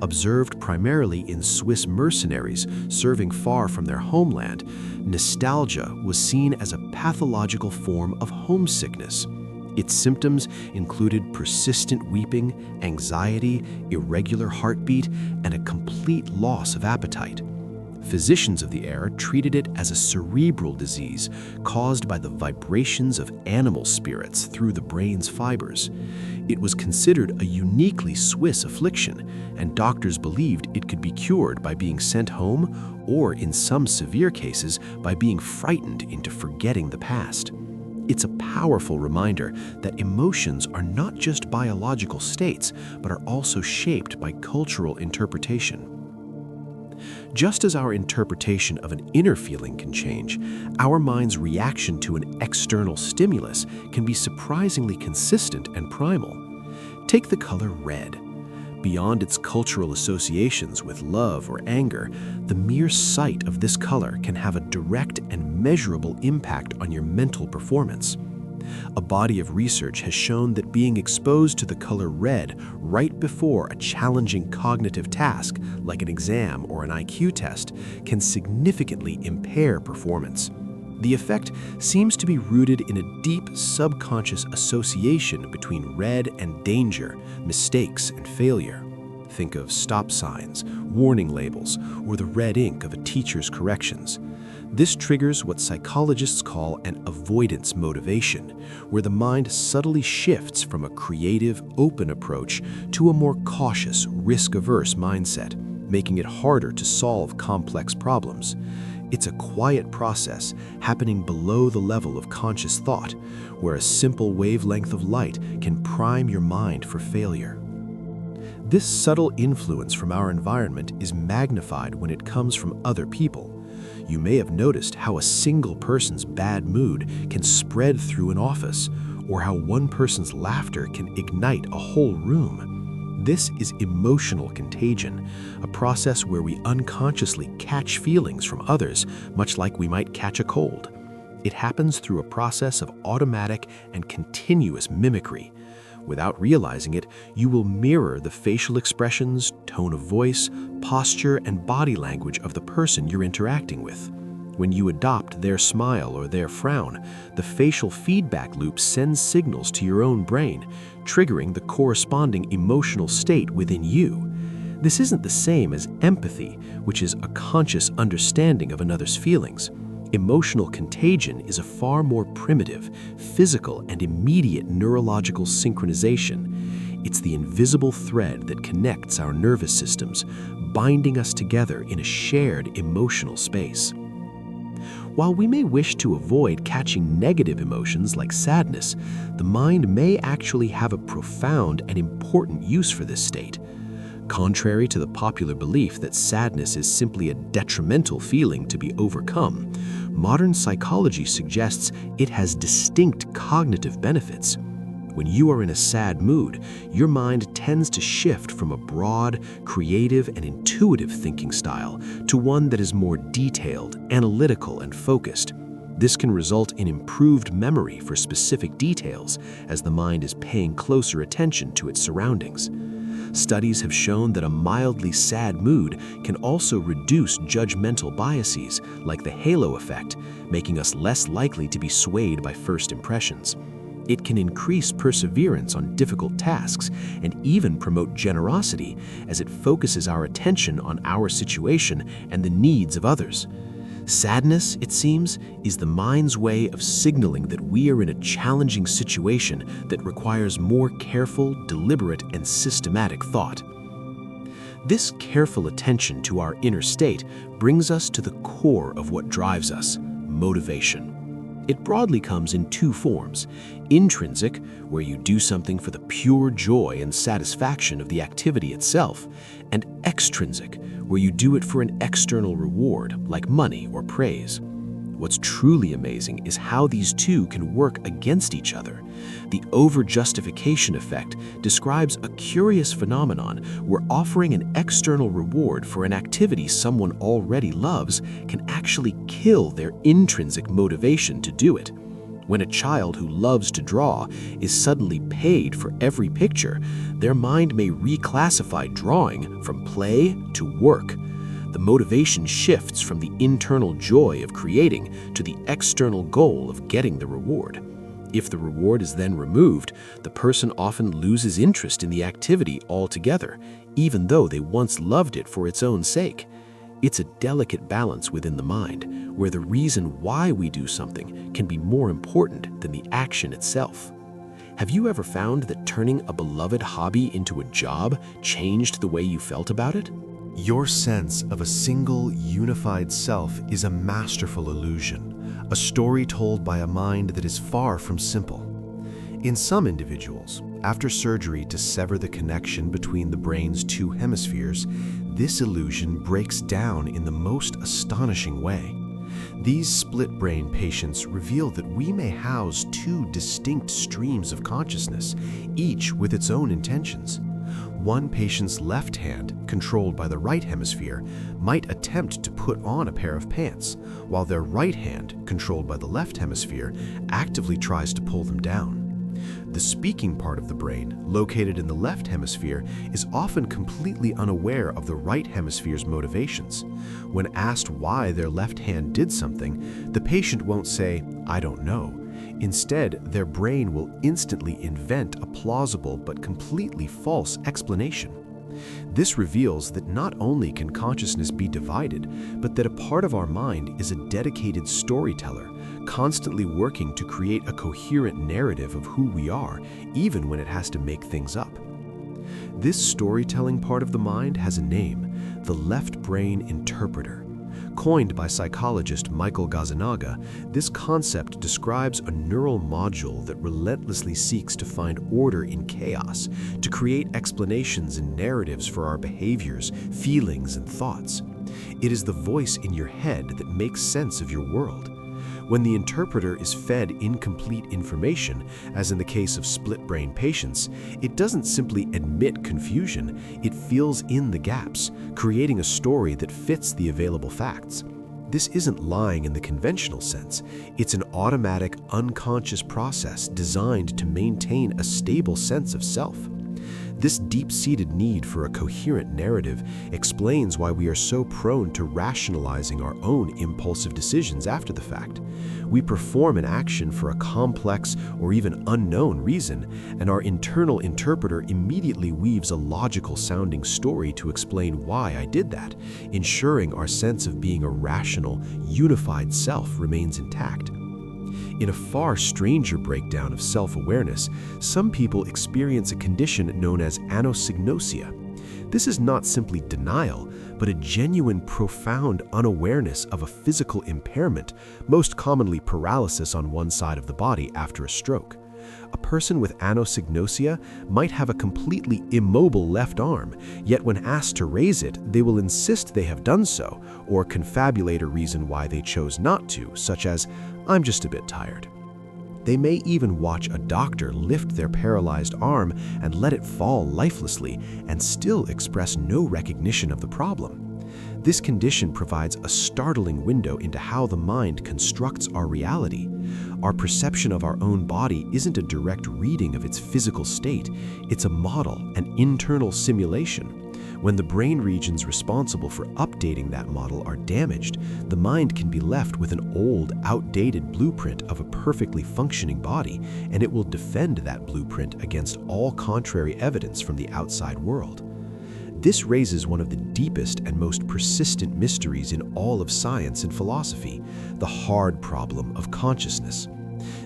Observed primarily in Swiss mercenaries serving far from their homeland, nostalgia was seen as a pathological form of homesickness. Its symptoms included persistent weeping, anxiety, irregular heartbeat, and a complete loss of appetite. Physicians of the era treated it as a cerebral disease caused by the vibrations of animal spirits through the brain's fibers. It was considered a uniquely Swiss affliction, and doctors believed it could be cured by being sent home or, in some severe cases, by being frightened into forgetting the past. It's a powerful reminder that emotions are not just biological states, but are also shaped by cultural interpretation. Just as our interpretation of an inner feeling can change, our mind's reaction to an external stimulus can be surprisingly consistent and primal. Take the color red. Beyond its cultural associations with love or anger, the mere sight of this color can have a direct and measurable impact on your mental performance. A body of research has shown that being exposed to the color red right before a challenging cognitive task, like an exam or an IQ test, can significantly impair performance. The effect seems to be rooted in a deep subconscious association between red and danger, mistakes and failure. Think of stop signs, warning labels, or the red ink of a teacher's corrections. This triggers what psychologists call an avoidance motivation, where the mind subtly shifts from a creative, open approach to a more cautious, risk-averse mindset, making it harder to solve complex problems. It's a quiet process happening below the level of conscious thought, where a simple wavelength of light can prime your mind for failure. This subtle influence from our environment is magnified when it comes from other people. You may have noticed how a single person's bad mood can spread through an office, or how one person's laughter can ignite a whole room. This is emotional contagion, a process where we unconsciously catch feelings from others, much like we might catch a cold. It happens through a process of automatic and continuous mimicry. Without realizing it, you will mirror the facial expressions, tone of voice, posture, and body language of the person you're interacting with. When you adopt their smile or their frown, the facial feedback loop sends signals to your own brain, triggering the corresponding emotional state within you. This isn't the same as empathy, which is a conscious understanding of another's feelings.
Emotional contagion is a far more primitive, physical, and immediate neurological synchronization. It's the invisible thread that connects our nervous systems, binding us together in a shared emotional space. While we may wish to avoid catching negative emotions like sadness, the mind may actually have a profound and important use for this state. Contrary to the popular belief that sadness is simply a detrimental feeling to be overcome, modern psychology suggests it has distinct cognitive benefits. When you are in a sad mood, your mind tends to shift from a broad, creative, and intuitive thinking style to one that is more detailed, analytical, and focused. This can result in improved memory for specific details as the mind is paying closer attention to its surroundings. Studies have shown that a mildly sad mood can also reduce judgmental biases like the halo effect, making us less likely to be swayed by first impressions. It can increase perseverance on difficult tasks and even promote generosity as it focuses our attention on our situation and the needs of others. Sadness, it seems, is the mind's way of signaling that we are in a challenging situation that requires more careful, deliberate, and systematic thought. This careful attention to our inner state brings us to the core of what drives us: motivation. It broadly comes in two forms: intrinsic, where you do something for the pure joy and satisfaction of the activity itself, and extrinsic, where you do it for an external reward, like money or praise. What's truly amazing is how these two can work against each other. The over-justification effect describes a curious phenomenon where offering an external reward for an activity someone already loves can actually kill their intrinsic motivation to do it. When a child who loves to draw is suddenly paid for every picture, their mind may reclassify drawing from play to work. The motivation shifts from the internal joy of creating to the external goal of getting the reward. If the reward is then removed, the person often loses interest in the activity altogether, even though they once loved it for its own sake. It's a delicate balance within the mind, where the reason why we do something can be more important than the action itself. Have you ever found that turning a beloved hobby into a job changed the way you felt about it?
Your sense of a single, unified self is a masterful illusion, a story told by a mind that is far from simple. In some individuals, after surgery to sever the connection between the brain's two hemispheres, this illusion breaks down in the most astonishing way. These split-brain patients reveal that we may house two distinct streams of consciousness, each with its own intentions. One patient's left hand, controlled by the right hemisphere, might attempt to put on a pair of pants, while their right hand, controlled by the left hemisphere, actively tries to pull them down. The speaking part of the brain, located in the left hemisphere, is often completely unaware of the right hemisphere's motivations. When asked why their left hand did something, the patient won't say, "I don't know." Instead, their brain will instantly invent a plausible but completely false explanation. This reveals that not only can consciousness be divided, but that a part of our mind is a dedicated storyteller, constantly working to create a coherent narrative of who we are, even when it has to make things up. This storytelling part of the mind has a name: the left brain interpreter. Coined by psychologist Michael Gazzaniga, this concept describes a neural module that relentlessly seeks to find order in chaos, to create explanations and narratives for our behaviors, feelings, and thoughts. It is the voice in your head that makes sense of your world. When the interpreter is fed incomplete information, as in the case of split-brain patients, it doesn't simply admit confusion, it fills in the gaps, creating a story that fits the available facts. This isn't lying in the conventional sense. It's an automatic, unconscious process designed to maintain a stable sense of self.
This deep-seated need for a coherent narrative explains why we are so prone to rationalizing our own impulsive decisions after the fact. We perform an action for a complex or even unknown reason, and our internal interpreter immediately weaves a logical-sounding story to explain why I did that, ensuring our sense of being a rational, unified self remains intact. In a far stranger breakdown of self-awareness, some people experience a condition known as anosognosia. This is not simply denial, but a genuine, profound unawareness of a physical impairment, most commonly paralysis on one side of the body after a stroke. A person with anosognosia might have a completely immobile left arm, yet when asked to raise it, they will insist they have done so, or confabulate a reason why they chose not to, such as, "I'm just a bit tired." They may even watch a doctor lift their paralyzed arm and let it fall lifelessly and still express no recognition of the problem. This condition provides a startling window into how the mind constructs our reality. Our perception of our own body isn't a direct reading of its physical state, it's a model, an internal simulation. When the brain regions responsible for updating that model are damaged, the mind can be left with an old, outdated blueprint of a perfectly functioning body, and it will defend that blueprint against all contrary evidence from the outside world. This raises one of the deepest and most persistent mysteries in all of science and philosophy, the hard problem of consciousness.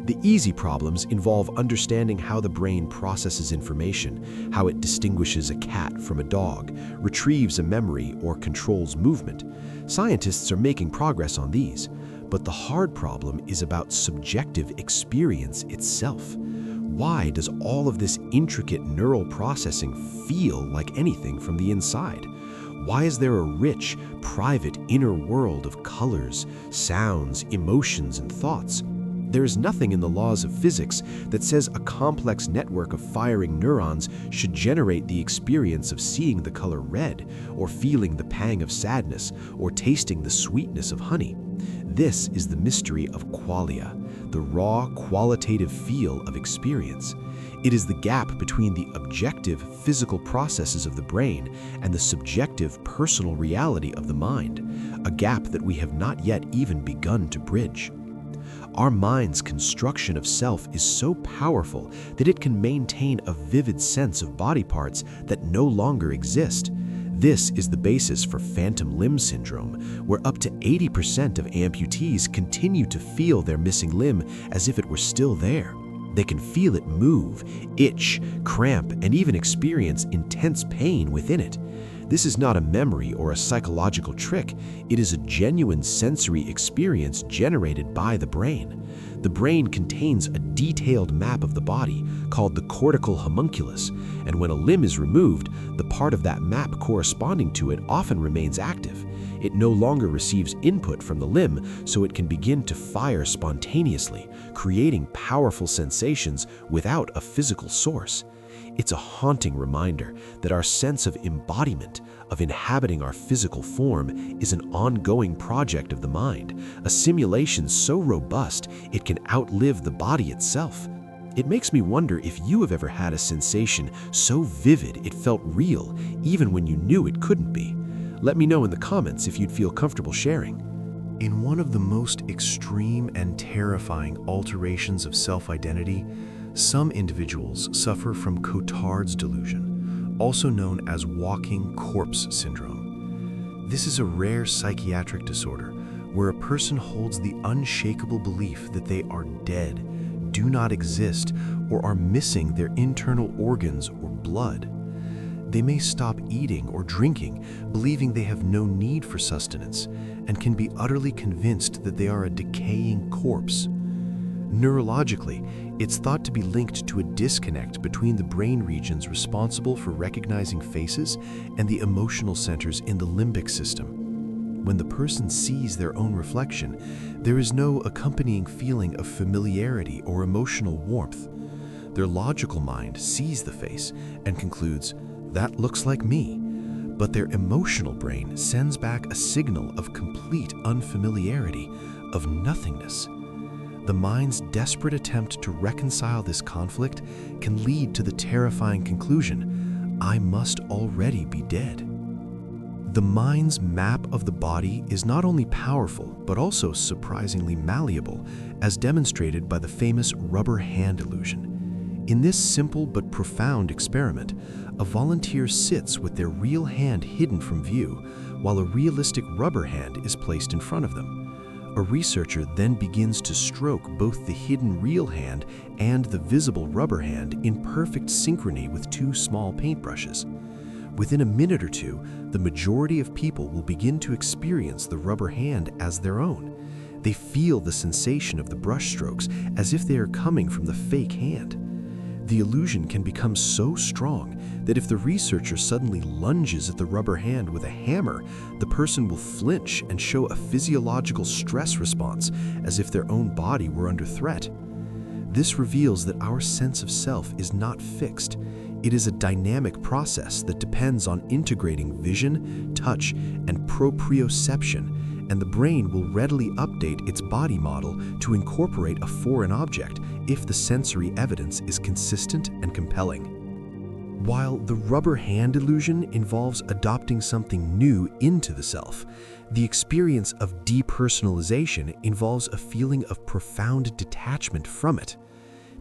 The easy problems involve understanding how the brain processes information, how it distinguishes a cat from a dog, retrieves a memory, or controls movement. Scientists are making progress on these, but the hard problem is about subjective experience itself. Why does all of this intricate neural processing feel like anything from the inside? Why is there a rich, private inner world of colors, sounds, emotions, and thoughts? There is nothing in the laws of physics that says a complex network of firing neurons should generate the experience of seeing the color red, or feeling the pang of sadness, or tasting the sweetness of honey. This is the mystery of qualia, the raw, qualitative feel of experience. It is the gap between the objective, physical processes of the brain and the subjective, personal reality of the mind, a gap that we have not yet even begun to bridge. Our mind's construction of self is so powerful that it can maintain a vivid sense of body parts that no longer exist. This is the basis for phantom limb syndrome, where up to 80% of amputees continue to feel their missing limb as if it were still there. They can feel it move, itch, cramp, and even experience intense pain within it. This is not a memory or a psychological trick. It is a genuine sensory experience generated by the brain. The brain contains a detailed map of the body called the cortical homunculus, and when a limb is removed, the part of that map corresponding to it often remains active. It no longer receives input from the limb, so it can begin to fire spontaneously, creating powerful sensations without a physical source. It's a haunting reminder that our sense of embodiment, of inhabiting our physical form, is an ongoing project of the mind, a simulation so robust it can outlive the body itself. It makes me wonder if you have ever had a sensation so vivid it felt real, even when you knew it couldn't be. Let me know in the comments if you'd feel comfortable sharing.
In one of the most extreme and terrifying alterations of self-identity, some individuals suffer from Cotard's delusion, also known as walking corpse syndrome. This is a rare psychiatric disorder where a person holds the unshakable belief that they are dead, do not exist, or are missing their internal organs or blood. They may stop eating or drinking, believing they have no need for sustenance, and can be utterly convinced that they are a decaying corpse. Neurologically, it's thought to be linked to a disconnect between the brain regions responsible for recognizing faces and the emotional centers in the limbic system. When the person sees their own reflection, there is no accompanying feeling of familiarity or emotional warmth. Their logical mind sees the face and concludes, "That looks like me," but their emotional brain sends back a signal of complete unfamiliarity, of nothingness. The mind's desperate attempt to reconcile this conflict can lead to the terrifying conclusion, I must already be dead. The mind's map of the body is not only powerful, but also surprisingly malleable, as demonstrated by the famous rubber hand illusion. In this simple but profound experiment, a volunteer sits with their real hand hidden from view, while a realistic rubber hand is placed in front of them. A researcher then begins to stroke both the hidden real hand and the visible rubber hand in perfect synchrony with two small paintbrushes. Within a minute or two, the majority of people will begin to experience the rubber hand as their own. They feel the sensation of the brushstrokes as if they are coming from the fake hand. The illusion can become so strong that if the researcher suddenly lunges at the rubber hand with a hammer, the person will flinch and show a physiological stress response as if their own body were under threat. This reveals that our sense of self is not fixed. It is a dynamic process that depends on integrating vision, touch, and proprioception, and the brain will readily update its body model to incorporate a foreign object if the sensory evidence is consistent and compelling. While the rubber hand illusion involves adopting something new into the self, the experience of depersonalization involves a feeling of profound detachment from it.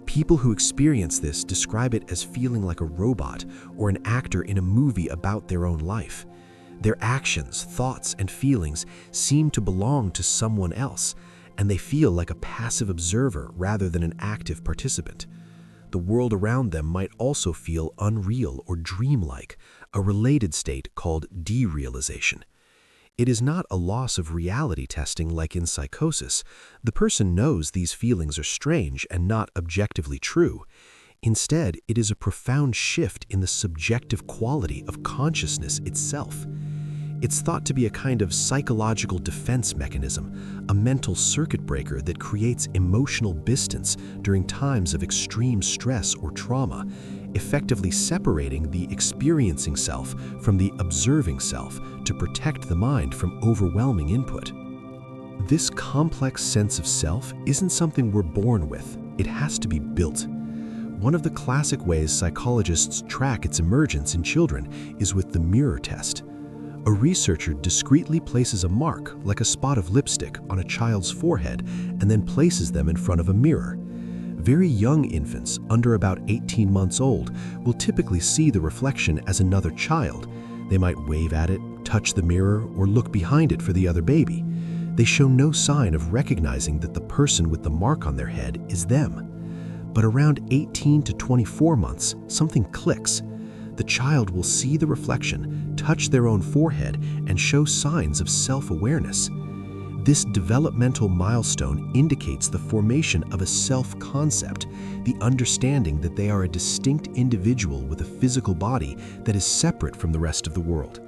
People who experience this describe it as feeling like a robot or an actor in a movie about their own life. Their actions, thoughts, and feelings seem to belong to someone else, and they feel like a passive observer rather than an active participant. The world around them might also feel unreal or dreamlike, a related state called derealization. It is not a loss of reality testing like in psychosis. The person knows these feelings are strange and not objectively true. Instead, it is a profound shift in the subjective quality of consciousness itself. It's thought to be a kind of psychological defense mechanism, a mental circuit breaker that creates emotional distance during times of extreme stress or trauma, effectively separating the experiencing self from the observing self to protect the mind from overwhelming input. This complex sense of self isn't something we're born with. It has to be built. One of the classic ways psychologists track its emergence in children is with the mirror test. A researcher discreetly places a mark, like a spot of lipstick, on a child's forehead and then places them in front of a mirror. Very young infants, under about 18 months old, will typically see the reflection as another child. They might wave at it, touch the mirror, or look behind it for the other baby. They show no sign of recognizing that the person with the mark on their head is them. But around 18 to 24 months, something clicks. The child will see the reflection, touch their own forehead, and show signs of self-awareness. This developmental milestone indicates the formation of a self-concept, the understanding that they are a distinct individual with a physical body that is separate from the rest of the world.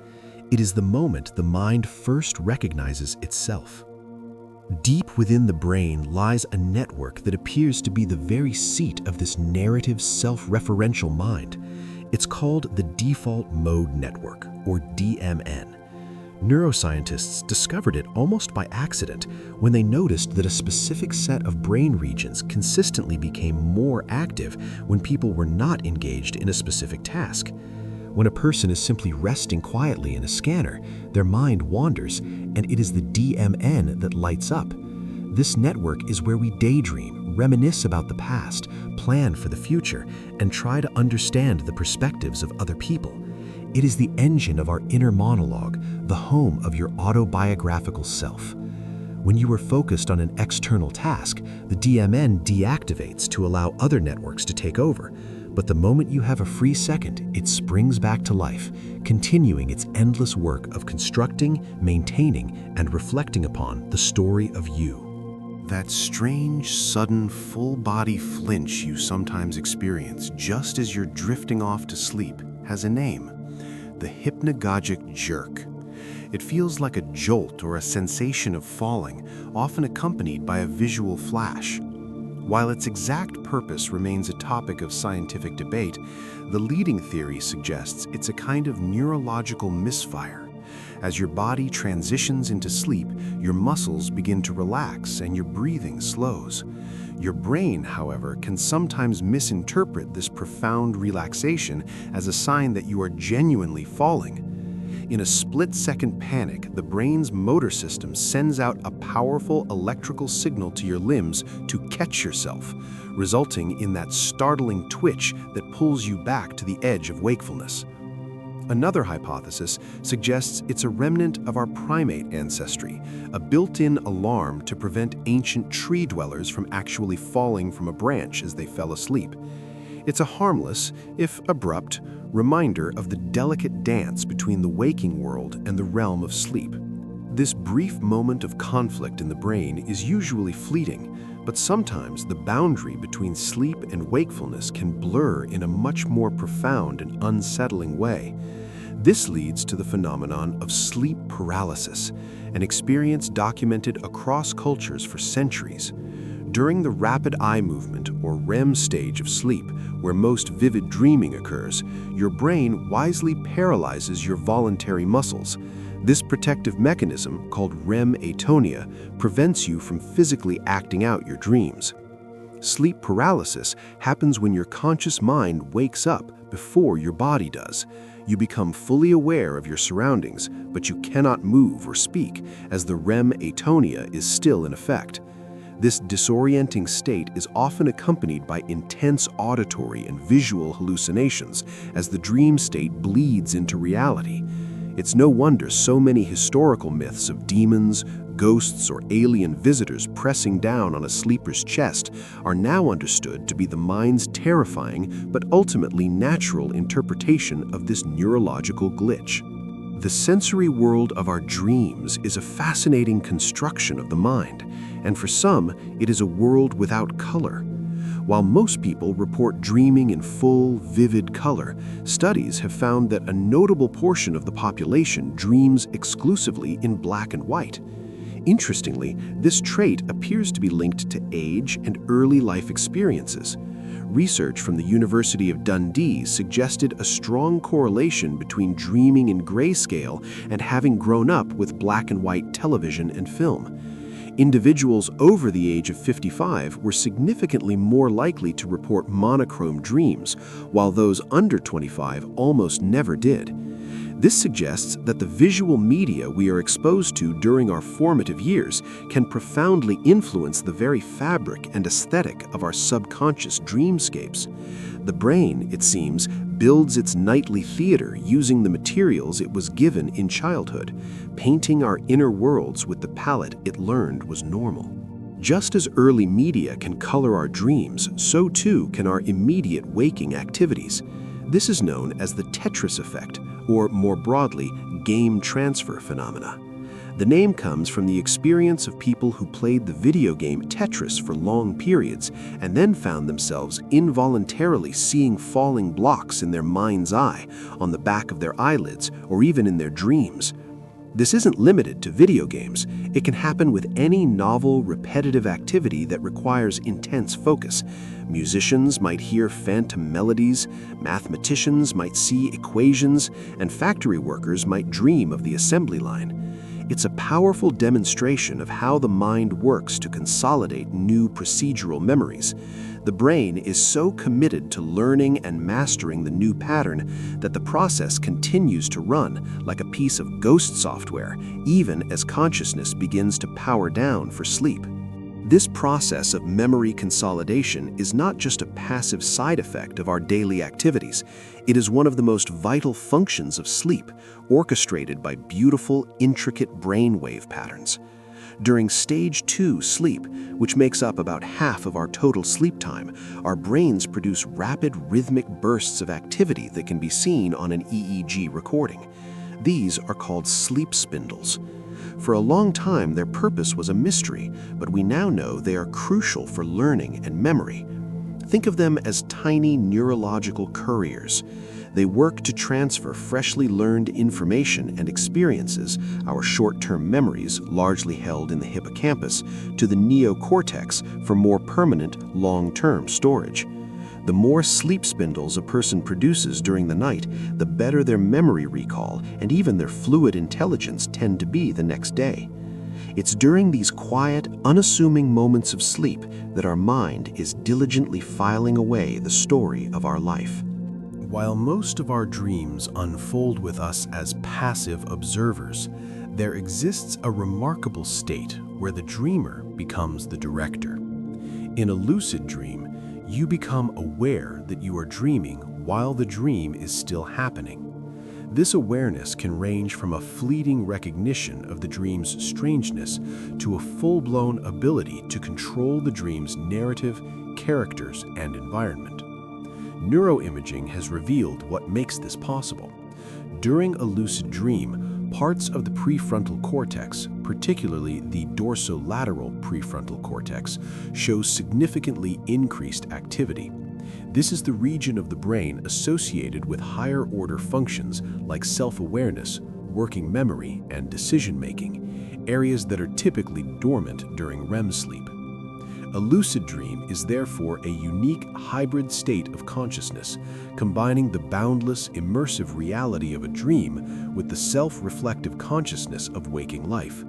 It is the moment the mind first recognizes itself. Deep within the brain lies a network that appears to be the very seat of this narrative self-referential mind. It's called the Default Mode Network, or DMN. Neuroscientists discovered it almost by accident when they noticed that a specific set of brain regions consistently became more active when people were not engaged in a specific task. When a person is simply resting quietly in a scanner, their mind wanders, and it is the DMN that lights up. This network is where we daydream, reminisce about the past, plan for the future, and try to understand the perspectives of other people. It is the engine of our inner monologue, the home of your autobiographical self. When you are focused on an external task, the DMN deactivates to allow other networks to take over. But the moment you have a free second, it springs back to life, continuing its endless work of constructing, maintaining, and reflecting upon the story of you.
That strange, sudden, full-body flinch you sometimes experience just as you're drifting off to sleep has a name: the hypnagogic jerk. It feels like a jolt or a sensation of falling, often accompanied by a visual flash. While its exact purpose remains a topic of scientific debate, the leading theory suggests it's a kind of neurological misfire. As your body transitions into sleep, your muscles begin to relax and your breathing slows. Your brain, however, can sometimes misinterpret this profound relaxation as a sign that you are genuinely falling. In a split-second panic, the brain's motor system sends out a powerful electrical signal to your limbs to catch yourself, resulting in that startling twitch that pulls you back to the edge of wakefulness. Another hypothesis suggests it's a remnant of our primate ancestry, a built-in alarm to prevent ancient tree dwellers from actually falling from a branch as they fell asleep. It's a harmless, if abrupt, reminder of the delicate dance between the waking world and the realm of sleep. This brief moment of conflict in the brain is usually fleeting, but sometimes the boundary between sleep and wakefulness can blur in a much more profound and unsettling way. This leads to the phenomenon of sleep paralysis, an experience documented across cultures for centuries. During the rapid eye movement, or REM stage of sleep, where most vivid dreaming occurs, your brain wisely paralyzes your voluntary muscles. This protective mechanism, called REM atonia, prevents you from physically acting out your dreams. Sleep paralysis happens when your conscious mind wakes up before your body does. You become fully aware of your surroundings, but you cannot move or speak, as the REM atonia is still in effect. This disorienting state is often accompanied by intense auditory and visual hallucinations as the dream state bleeds into reality. It's no wonder so many historical myths of demons, ghosts, or alien visitors pressing down on a sleeper's chest are now understood to be the mind's terrifying but ultimately natural interpretation of this neurological glitch. The sensory world of our dreams is a fascinating construction of the mind, and for some, it is a world without color. While most people report dreaming in full, vivid color, studies have found that a notable portion of the population dreams exclusively in black and white. Interestingly, this trait appears to be linked to age and early life experiences. Research from the University of Dundee suggested a strong correlation between dreaming in grayscale and having grown up with black and white television and film. Individuals over the age of 55 were significantly more likely to report monochrome dreams, while those under 25 almost never did. This suggests that the visual media we are exposed to during our formative years can profoundly influence the very fabric and aesthetic of our subconscious dreamscapes. The brain, it seems, builds its nightly theater using the materials it was given in childhood, painting our inner worlds with the palette it learned was normal. Just as early media can color our dreams, so too can our immediate waking activities. This is known as the Tetris effect, or more broadly, game transfer phenomena. The name comes from the experience of people who played the video game Tetris for long periods and then found themselves involuntarily seeing falling blocks in their mind's eye, on the back of their eyelids, or even in their dreams. This isn't limited to video games. It can happen with any novel, repetitive activity that requires intense focus. Musicians might hear phantom melodies, mathematicians might see equations, and factory workers might dream of the assembly line. It's a powerful demonstration of how the mind works to consolidate new procedural memories. The brain is so committed to learning and mastering the new pattern that the process continues to run like a piece of ghost software, even as consciousness begins to power down for sleep. This process of memory consolidation is not just a passive side effect of our daily activities. It is one of the most vital functions of sleep, orchestrated by beautiful, intricate brainwave patterns. During stage 2 sleep, which makes up about half of our total sleep time, our brains produce rapid rhythmic bursts of activity that can be seen on an EEG recording. These are called sleep spindles. For a long time, their purpose was a mystery, but we now know they are crucial for learning and memory. Think of them as tiny neurological couriers. They work to transfer freshly learned information and experiences, our short-term memories largely held in the hippocampus, to the neocortex for more permanent, long-term storage. The more sleep spindles a person produces during the night, the better their memory recall and even their fluid intelligence tend to be the next day.
It's during these quiet, unassuming moments of sleep that our mind is diligently filing away the story of our life.
While most of our dreams unfold with us as passive observers, there exists a remarkable state where the dreamer becomes the director. In a lucid dream, you become aware that you are dreaming while the dream is still happening. This awareness can range from a fleeting recognition of the dream's strangeness to a full-blown ability to control the dream's narrative, characters, and environment. Neuroimaging has revealed what makes this possible. During a lucid dream, parts of the prefrontal cortex, particularly the dorsolateral prefrontal cortex, show significantly increased activity. This is the region of the brain associated with higher-order functions like self-awareness, working memory, and decision-making, areas that are typically dormant during REM sleep. A lucid dream is therefore a unique hybrid state of consciousness, combining the boundless, immersive reality of a dream with the self-reflective consciousness of waking life,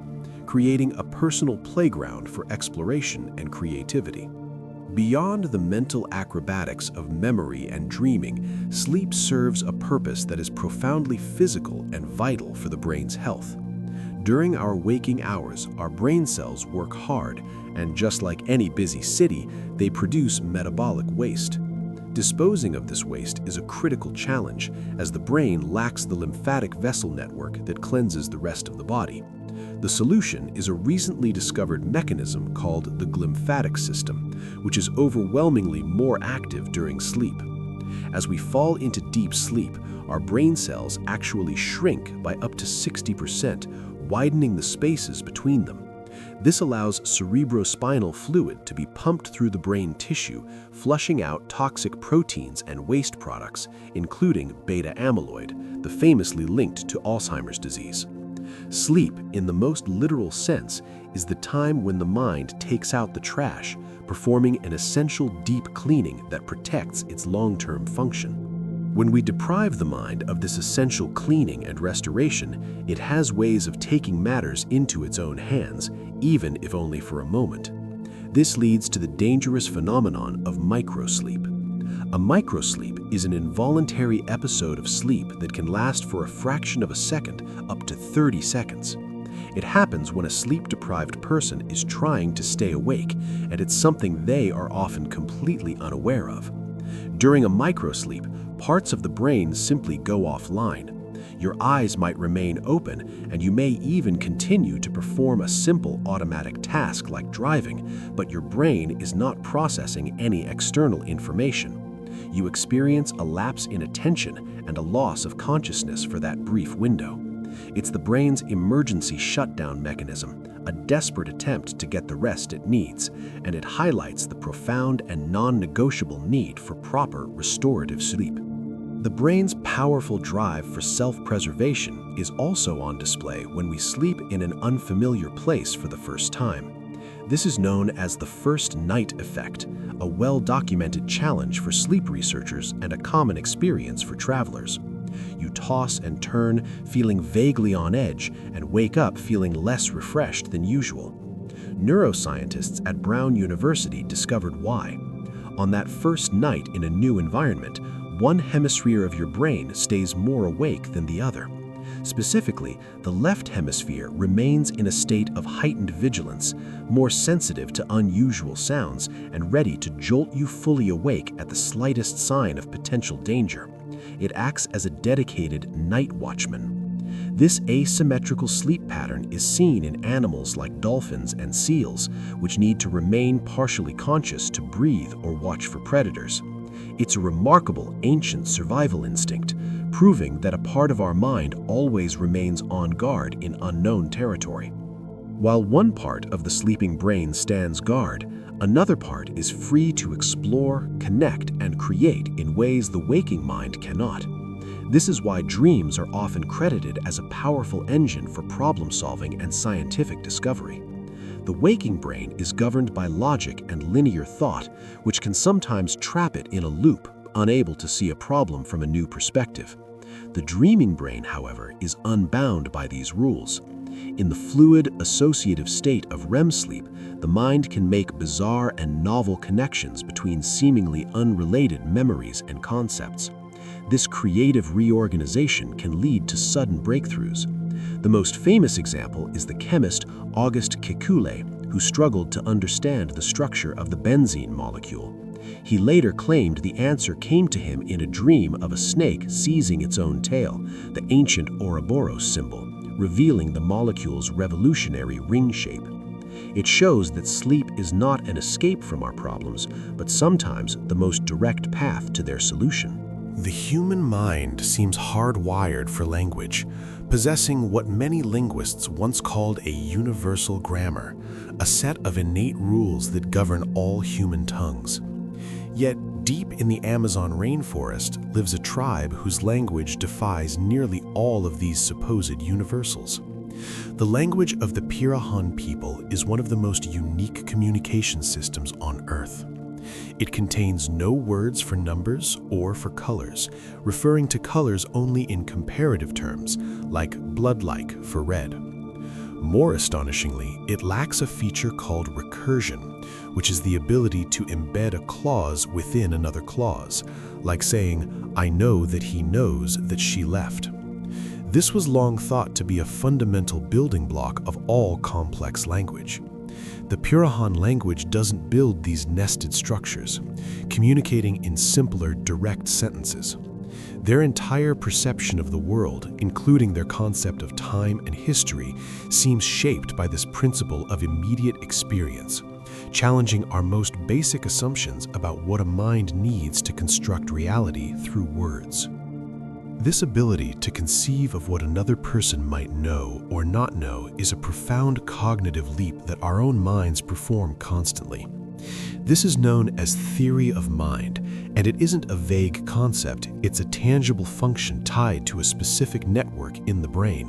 creating a personal playground for exploration and creativity. Beyond the mental acrobatics of memory and dreaming, sleep serves a purpose that is profoundly physical and vital for the brain's health. During our waking hours, our brain cells work hard, and just like any busy city, they produce metabolic waste. Disposing of this waste is a critical challenge, as the brain lacks the lymphatic vessel network that cleanses the rest of the body. The solution is a recently discovered mechanism called the glymphatic system, which is overwhelmingly more active during sleep. As we fall into deep sleep, our brain cells actually shrink by up to 60%, widening the spaces between them. This allows cerebrospinal fluid to be pumped through the brain tissue, flushing out toxic proteins and waste products, including beta amyloid, the famously linked to Alzheimer's disease. Sleep, in the most literal sense, is the time when the mind takes out the trash, performing an essential deep cleaning that protects its long-term function. When we deprive the mind of this essential cleaning and restoration, it has ways of taking matters into its own hands, even if only for a moment. This leads to the dangerous phenomenon of microsleep. A microsleep is an involuntary episode of sleep that can last for a fraction of a second, up to 30 seconds. It happens when a sleep-deprived person is trying to stay awake, and it's something they are often completely unaware of. During a microsleep, parts of the brain simply go offline. Your eyes might remain open, and you may even continue to perform a simple automatic task like driving, but your brain is not processing any external information. You experience a lapse in attention and a loss of consciousness for that brief window. It's the brain's emergency shutdown mechanism, a desperate attempt to get the rest it needs, and it highlights the profound and non-negotiable need for proper restorative sleep. The brain's powerful drive for self-preservation is also on display when we sleep in an unfamiliar place for the first time. This is known as the first night effect, a well-documented challenge for sleep researchers and a common experience for travelers. You toss and turn, feeling vaguely on edge, and wake up feeling less refreshed than usual. Neuroscientists at Brown University discovered why. On that first night in a new environment, one hemisphere of your brain stays more awake than the other. Specifically, the left hemisphere remains in a state of heightened vigilance, more sensitive to unusual sounds and ready to jolt you fully awake at the slightest sign of potential danger. It acts as a dedicated night watchman. This asymmetrical sleep pattern is seen in animals like dolphins and seals, which need to remain partially conscious to breathe or watch for predators. It's a remarkable ancient survival instinct, proving that a part of our mind always remains on guard in unknown territory. While one part of the sleeping brain stands guard, another part is free to explore, connect, and create in ways the waking mind cannot. This is why dreams are often credited as a powerful engine for problem-solving and scientific discovery. The waking brain is governed by logic and linear thought, which can sometimes trap it in a loop, unable to see a problem from a new perspective. The dreaming brain, however, is unbound by these rules.
In the fluid, associative state of REM sleep, the mind can make bizarre and novel connections between seemingly unrelated memories and concepts. This creative reorganization can lead to sudden breakthroughs. The most famous example is the chemist Auguste Kekule, who struggled to understand the structure of the benzene molecule. He later claimed the answer came to him in a dream of a snake seizing its own tail, the ancient Ouroboros symbol, revealing the molecule's revolutionary ring shape. It shows that sleep is not an escape from our problems, but sometimes the most direct path to their solution.
The human mind seems hardwired for language, possessing what many linguists once called a universal grammar, a set of innate rules that govern all human tongues. Yet, deep in the Amazon rainforest lives a tribe whose language defies nearly all of these supposed universals. The language of the Pirahan people is one of the most unique communication systems on Earth. It contains no words for numbers or for colors, referring to colors only in comparative terms, like blood-like for red. More astonishingly, it lacks a feature called recursion, which is the ability to embed a clause within another clause, like saying, "I know that he knows that she left." This was long thought to be a fundamental building block of all complex language. The Pirahan language doesn't build these nested structures, communicating in simpler, direct sentences. Their entire perception of the world, including their concept of time and history, seems shaped by this principle of immediate experience, challenging our most basic assumptions about what a mind needs to construct reality through words. This ability to conceive of what another person might know or not know is a profound cognitive leap that our own minds perform constantly. This is known as theory of mind, and it isn't a vague concept, it's a tangible function tied to a specific network in the brain.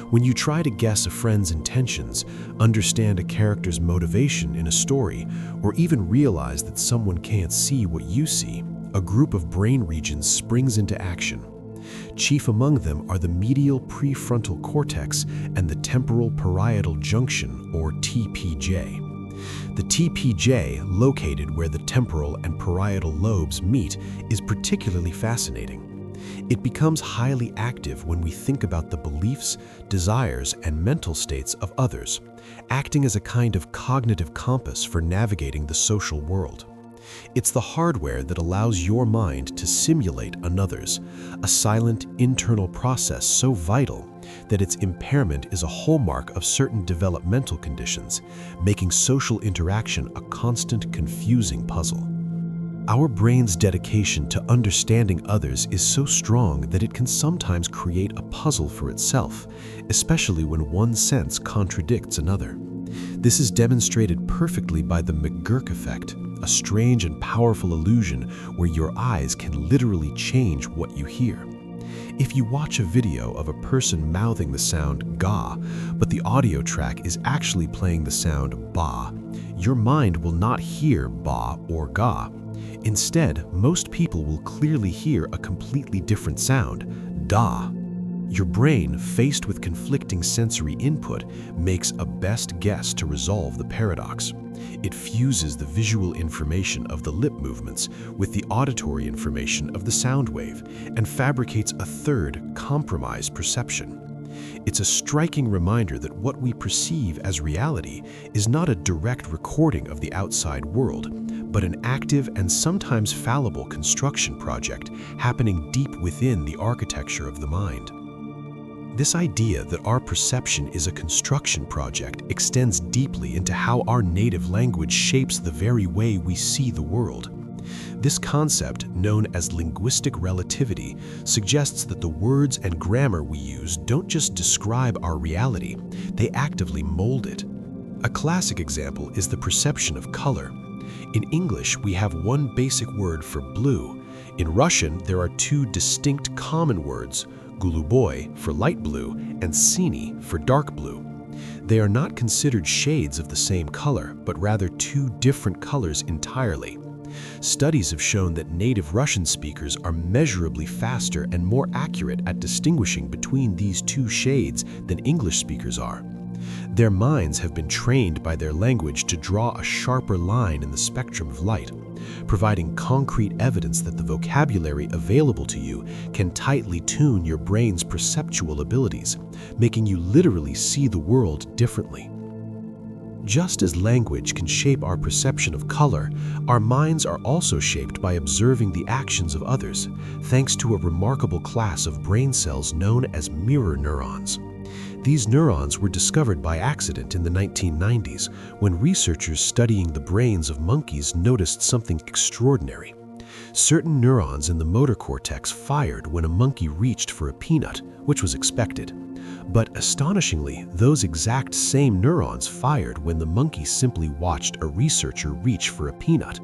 When you try to guess a friend's intentions, understand a character's motivation in a story, or even realize that someone can't see what you see, a group of brain regions springs into action. Chief among them are the medial prefrontal cortex and the temporal parietal junction, or TPJ. The TPJ, located where the temporal and parietal lobes meet, is particularly fascinating. It becomes highly active when we think about the beliefs, desires, and mental states of others, acting as a kind of cognitive compass for navigating the social world. It's the hardware that allows your mind to simulate another's, a silent internal process so vital that its impairment is a hallmark of certain developmental conditions, making social interaction a constant, confusing puzzle. Our brain's dedication to understanding others is so strong that it can sometimes create a puzzle for itself, especially when one sense contradicts another. This is demonstrated perfectly by the McGurk effect, a strange and powerful illusion where your eyes can literally change what you hear. If you watch a video of a person mouthing the sound ga, but the audio track is actually playing the sound ba, your mind will not hear ba or ga. Instead, most people will clearly hear a completely different sound, da. Your brain, faced with conflicting sensory input, makes a best guess to resolve the paradox. It fuses the visual information of the lip movements with the auditory information of the sound wave and fabricates a third, compromised perception. It's a striking reminder that what we perceive as reality is not a direct recording of the outside world, but an active and sometimes fallible construction project happening deep within the architecture of the mind. This idea that our perception is a construction project extends deeply into how our native language shapes the very way we see the world. This concept, known as linguistic relativity, suggests that the words and grammar we use don't just describe our reality, they actively mold it. A classic example is the perception of color. In English, we have one basic word for blue. In Russian, there are two distinct common words, guluboy for light blue and sini for dark blue. They are not considered shades of the same color, but rather two different colors entirely.
Studies have shown that native Russian speakers are measurably faster and more accurate at distinguishing between these two shades than English speakers are. Their minds have been trained by their language to draw a sharper line in the spectrum of light, providing concrete evidence that the vocabulary available to you can tightly tune your brain's perceptual abilities, making you literally see the world differently. Just as language can shape our perception of color, our minds are also shaped by observing the actions of others, thanks to a remarkable class of brain cells known as mirror neurons. These neurons were discovered by accident in the 1990s when researchers studying the brains of monkeys noticed something extraordinary. Certain neurons in the motor cortex fired when a monkey reached for a peanut, which was expected. But astonishingly, those exact same neurons fired when the monkey simply watched a researcher reach for a peanut.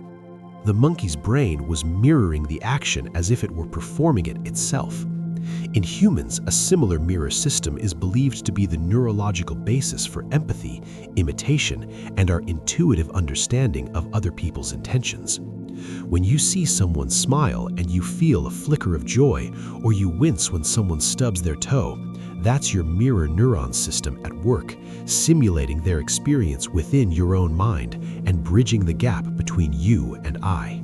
The monkey's brain was mirroring the action as if it were performing it itself. In humans, a similar mirror system is believed to be the neurological basis for empathy, imitation, and our intuitive understanding of other people's intentions. When you see someone smile and you feel a flicker of joy, or you wince when someone stubs their toe, that's your mirror neuron system at work, simulating their experience within your own mind and bridging the gap between you and I.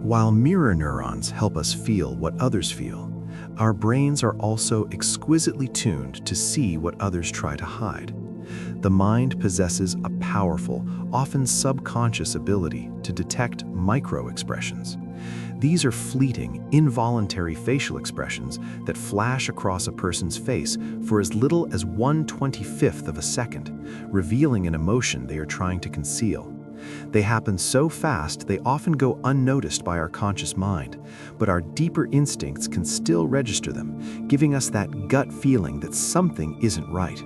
While mirror neurons help us feel what others feel, our brains are also exquisitely tuned to see what others try to hide. The mind possesses a powerful, often subconscious ability to detect micro-expressions. These are fleeting, involuntary facial expressions that flash across a person's face for as little as 1/25th of a second, revealing an emotion they are trying to conceal. They happen so fast they often go unnoticed by our conscious mind, but our deeper instincts can still register them, giving us that gut feeling that something isn't right.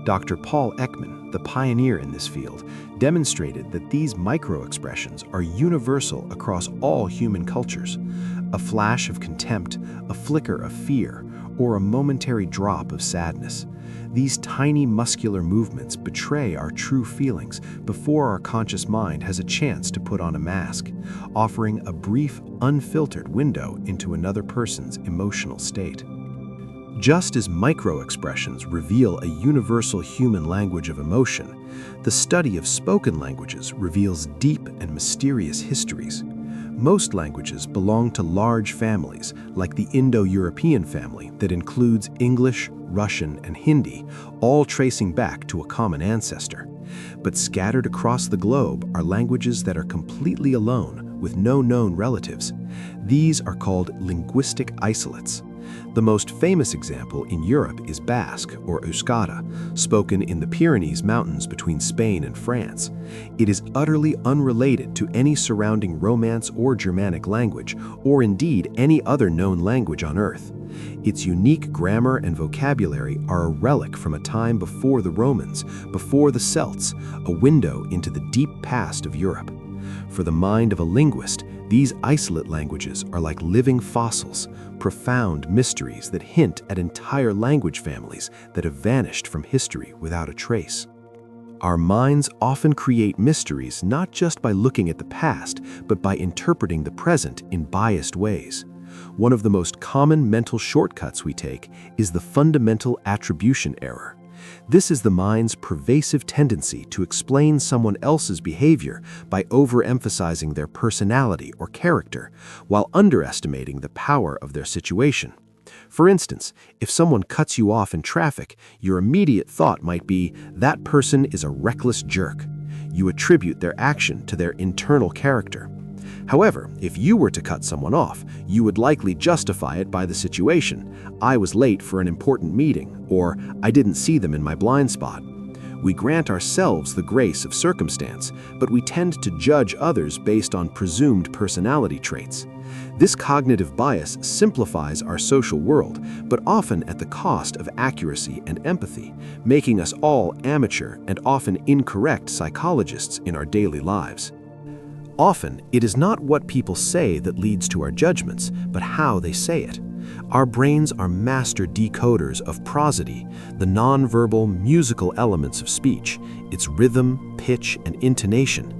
Dr. Paul Ekman, the pioneer in this field, demonstrated that these micro-expressions are universal across all human cultures. A flash of contempt, a flicker of fear, or a momentary drop of sadness. These tiny muscular movements betray our true feelings before our conscious mind has a chance to put on a mask, offering a brief, unfiltered window into another person's emotional state. Just as micro-expressions reveal a universal human language of emotion, the study of spoken languages reveals deep and mysterious histories. Most languages belong to large families, like the Indo-European family that includes English, Russian, and Hindi, all tracing back to a common ancestor. But scattered across the globe are languages that are completely alone, with no known relatives. These are called linguistic isolates. The most famous example in Europe is Basque, or Euskara, spoken in the Pyrenees Mountains between Spain and France. It is utterly unrelated to any surrounding Romance or Germanic language, or indeed any other known language on Earth. Its unique grammar and vocabulary are a relic from a time before the Romans, before the Celts, a window into the deep past of Europe. For the mind of a linguist, these isolate languages are like living fossils, profound mysteries that hint at entire language families that have vanished from history without a trace. Our minds often create mysteries not just by looking at the past, but by interpreting the present in biased ways. One of the most common mental shortcuts we take is the fundamental attribution error. This is the mind's pervasive tendency to explain someone else's behavior by overemphasizing their personality or character, while underestimating the power of their situation. For instance, if someone cuts you off in traffic, your immediate thought might be, "That person is a reckless jerk." You attribute their action to their internal character. However, if you were to cut someone off, you would likely justify it by the situation. "I was late for an important meeting," or "I didn't see them in my blind spot." We grant ourselves the grace of circumstance, but we tend to judge others based on presumed personality traits. This cognitive bias simplifies our social world, but often at the cost of accuracy and empathy, making us all amateur and often incorrect psychologists in our daily lives. Often, it is not what people say that leads to our judgments, but how they say it. Our brains are master decoders of prosody, the nonverbal musical elements of speech, its rhythm, pitch, and intonation.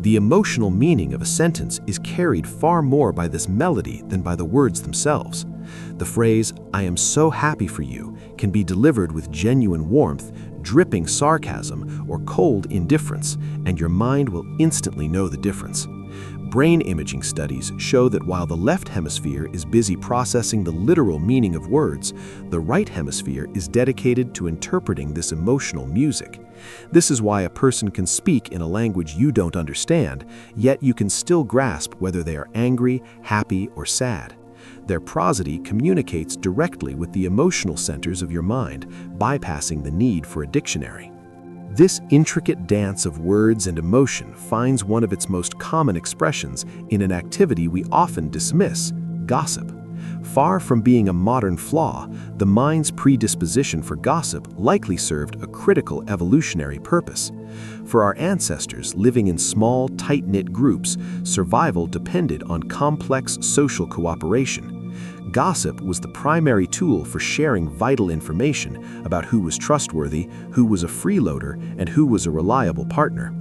The emotional meaning of a sentence is carried far more by this melody than by the words themselves. The phrase, "I am so happy for you," can be delivered with genuine warmth, dripping sarcasm, or cold indifference, and your mind will instantly know the difference. Brain imaging studies show that while the left hemisphere is busy processing the literal meaning of words, the right hemisphere is dedicated to interpreting this emotional music. This is why a person can speak in a language you don't understand, yet you can still grasp whether they are angry, happy, or sad. Their prosody communicates directly with the emotional centers of your mind, bypassing the need for a dictionary. This intricate dance of words and emotion finds one of its most common expressions in an activity we often dismiss: gossip. Far from being a modern flaw, the mind's predisposition for gossip likely served a critical evolutionary purpose. For our ancestors living in small, tight-knit groups, survival depended on complex social cooperation. Gossip was the primary tool for sharing vital information about who was trustworthy, who was a freeloader, and who was a reliable partner.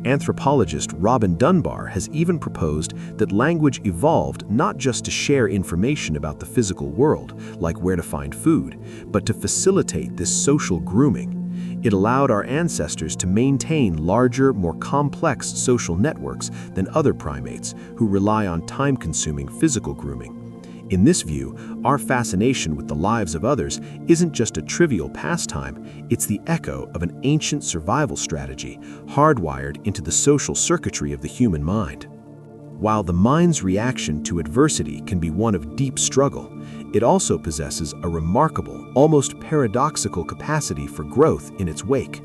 Anthropologist Robin Dunbar has even proposed that language evolved not just to share information about the physical world, like where to find food, but to facilitate this social grooming. It allowed our ancestors to maintain larger, more complex social networks than other primates who rely on time-consuming physical grooming. In this view, our fascination with the lives of others isn't just a trivial pastime, it's the echo of an ancient survival strategy hardwired into the social circuitry of the human mind. While the mind's reaction to adversity can be one of deep struggle, it also possesses a remarkable, almost paradoxical capacity for growth in its wake.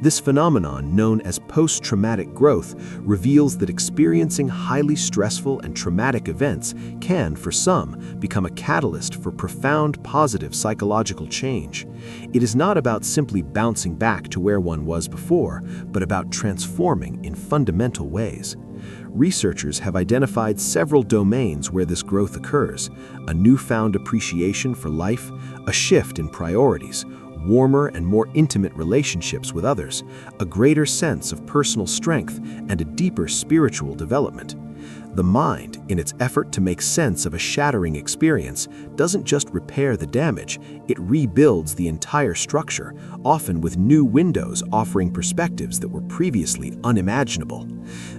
This phenomenon, known as post-traumatic growth, reveals that experiencing highly stressful and traumatic events can, for some, become a catalyst for profound positive psychological change. It is not about simply bouncing back to where one was before, but about transforming in fundamental ways. Researchers have identified several domains where this growth occurs: a newfound appreciation for life, a shift in priorities, warmer and more intimate relationships with others, a greater sense of personal strength, and a deeper spiritual development. The mind, in its effort to make sense of a shattering experience, doesn't just repair the damage, it rebuilds the entire structure, often with new windows offering perspectives that were previously unimaginable.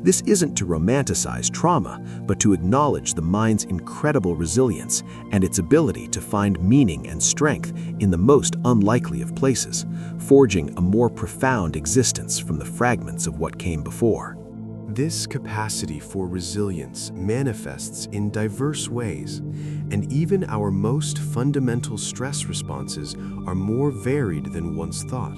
This isn't to romanticize trauma, but to acknowledge the mind's incredible resilience and its ability to find meaning and strength in the most unlikely of places, forging a more profound existence from the fragments of what came before.
This capacity for resilience manifests in diverse ways, and even our most fundamental stress responses are more varied than once thought.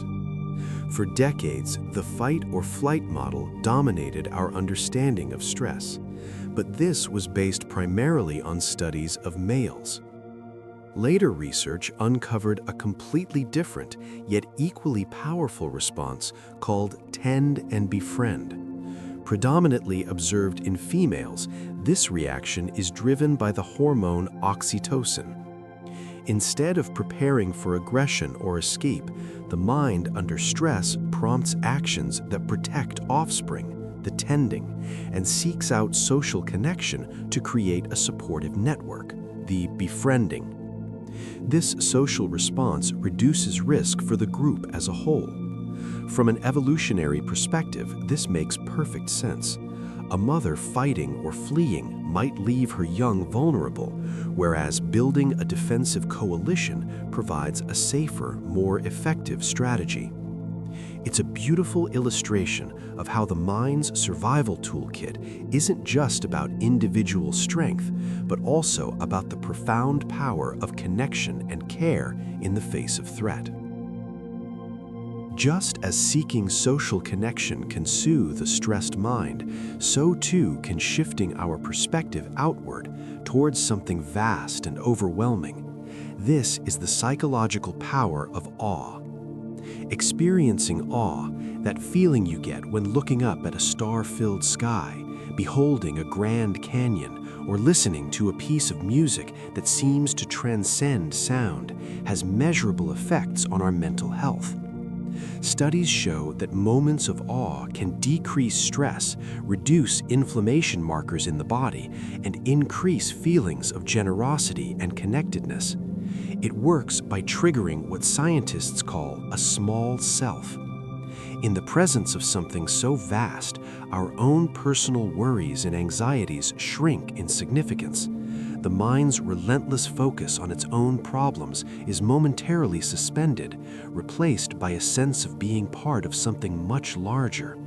For decades, the fight or flight model dominated our understanding of stress, but this was based primarily on studies of males. Later research uncovered a completely different, yet equally powerful response called tend and befriend. Predominantly observed in females, this reaction is driven by the hormone oxytocin. Instead of preparing for aggression or escape, the mind under stress prompts actions that protect offspring, the tending, and seeks out social connection to create a supportive network, the befriending. This social response reduces risk for the group as a whole. From an evolutionary perspective, this makes perfect sense. A mother fighting or fleeing might leave her young vulnerable, whereas building a defensive coalition provides a safer, more effective strategy. It's a beautiful illustration of how the mind's survival toolkit isn't just about individual strength, but also about the profound power of connection and care in the face of threat. Just as seeking social connection can soothe a stressed mind, so too can shifting our perspective outward towards something vast and overwhelming. This is the psychological power of awe. Experiencing awe, that feeling you get when looking up at a star-filled sky, beholding a grand canyon, or listening to a piece of music that seems to transcend sound, has measurable effects on our mental health. Studies show that moments of awe can decrease stress, reduce inflammation markers in the body, and increase feelings of generosity and connectedness. It works by triggering what scientists call a small self. In the presence of something so vast, our own personal worries and anxieties shrink in significance. The mind's relentless focus on its own problems is momentarily suspended, replaced by a sense of being part of something much larger.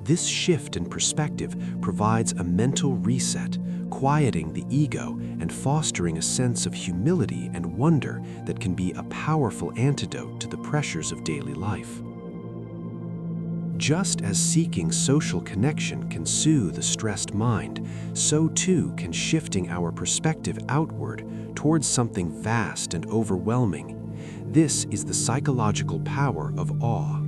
This shift in perspective provides a mental reset, quieting the ego and fostering a sense of humility and wonder that can be a powerful antidote to the pressures of daily life. Just as seeking social connection can soothe a stressed mind, so too can shifting our perspective outward towards something vast and overwhelming. This is the psychological power of awe.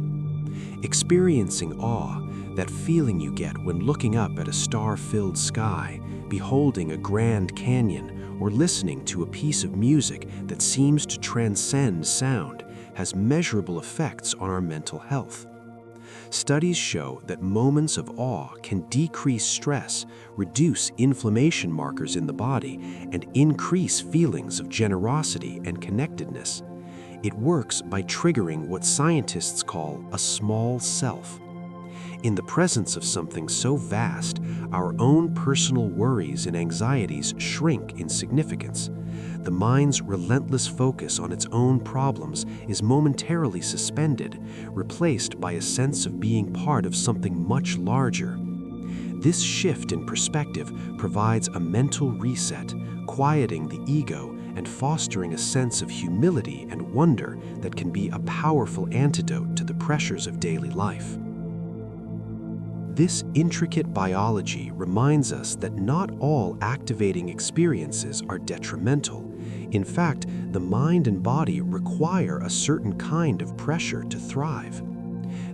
Experiencing awe, that feeling you get when looking up at a star-filled sky, beholding a grand canyon, or listening to a piece of music that seems to transcend sound, has measurable effects on our mental health. Studies show that moments of awe can decrease stress, reduce inflammation markers in the body, and increase feelings of generosity and connectedness. It works by triggering what scientists call a small self. In the presence of something so vast, our own personal worries and anxieties shrink in significance. The mind's relentless focus on its own problems is momentarily suspended, replaced by a sense of being part of something much larger. This shift in perspective provides a mental reset, quieting the ego and fostering a sense of humility and wonder that can be a powerful antidote to the pressures of daily life. This intricate biology reminds us that not all activating experiences are detrimental. In fact, the mind and body require a certain kind of pressure to thrive.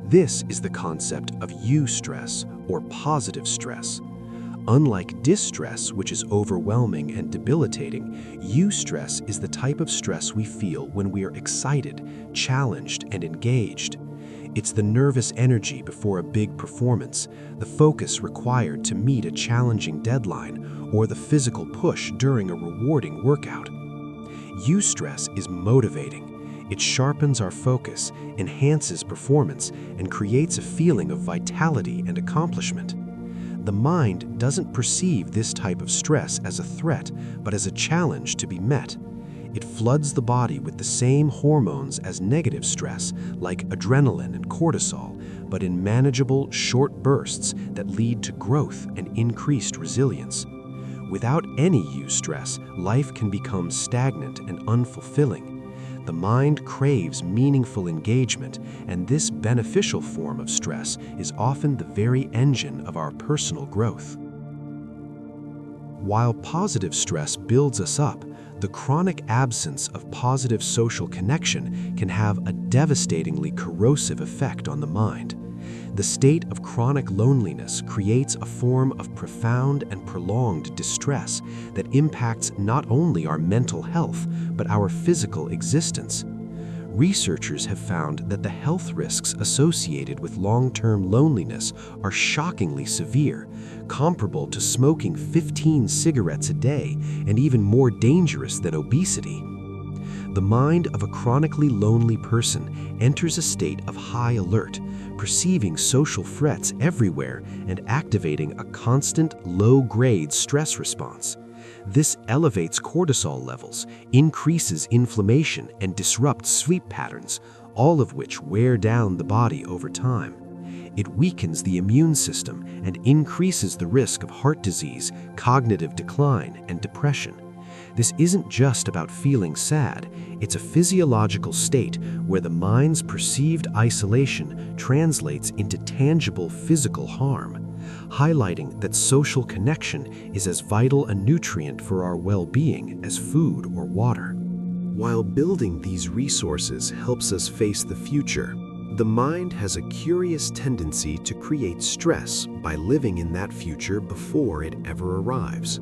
This is the concept of eustress, or positive stress. Unlike distress, which is overwhelming and debilitating, eustress is the type of stress we feel when we are excited, challenged, and engaged. It's the nervous energy before a big performance, the focus required to meet a challenging deadline, or the physical push during a rewarding workout. Eustress is motivating. It sharpens our focus, enhances performance, and creates a feeling of vitality and accomplishment. The mind doesn't perceive this type of stress as a threat, but as a challenge to be met. It floods the body with the same hormones as negative stress, like adrenaline and cortisol, but in manageable, short bursts that lead to growth and increased resilience. Without any eustress, life can become stagnant and unfulfilling. The mind craves meaningful engagement, and this beneficial form of stress is often the very engine of our personal growth. While positive stress builds us up, the chronic absence of positive social connection can have a devastatingly corrosive effect on the mind. The state of chronic loneliness creates a form of profound and prolonged distress that impacts not only our mental health, but our physical existence. Researchers have found that the health risks associated with long-term loneliness are shockingly severe, comparable to smoking 15 cigarettes a day and even more dangerous than obesity. The mind of a chronically lonely person enters a state of high alert, perceiving social threats everywhere and activating a constant, low-grade stress response. This elevates cortisol levels, increases inflammation, and disrupts sleep patterns, all of which wear down the body over time. It weakens the immune system and increases the risk of heart disease, cognitive decline, and depression. This isn't just about feeling sad, it's a physiological state where the mind's perceived isolation translates into tangible physical harm, highlighting that social connection is as vital a nutrient for our well-being as food or water. While building these resources helps us face the future, the mind has a curious tendency to create stress by living in that future before it ever arrives.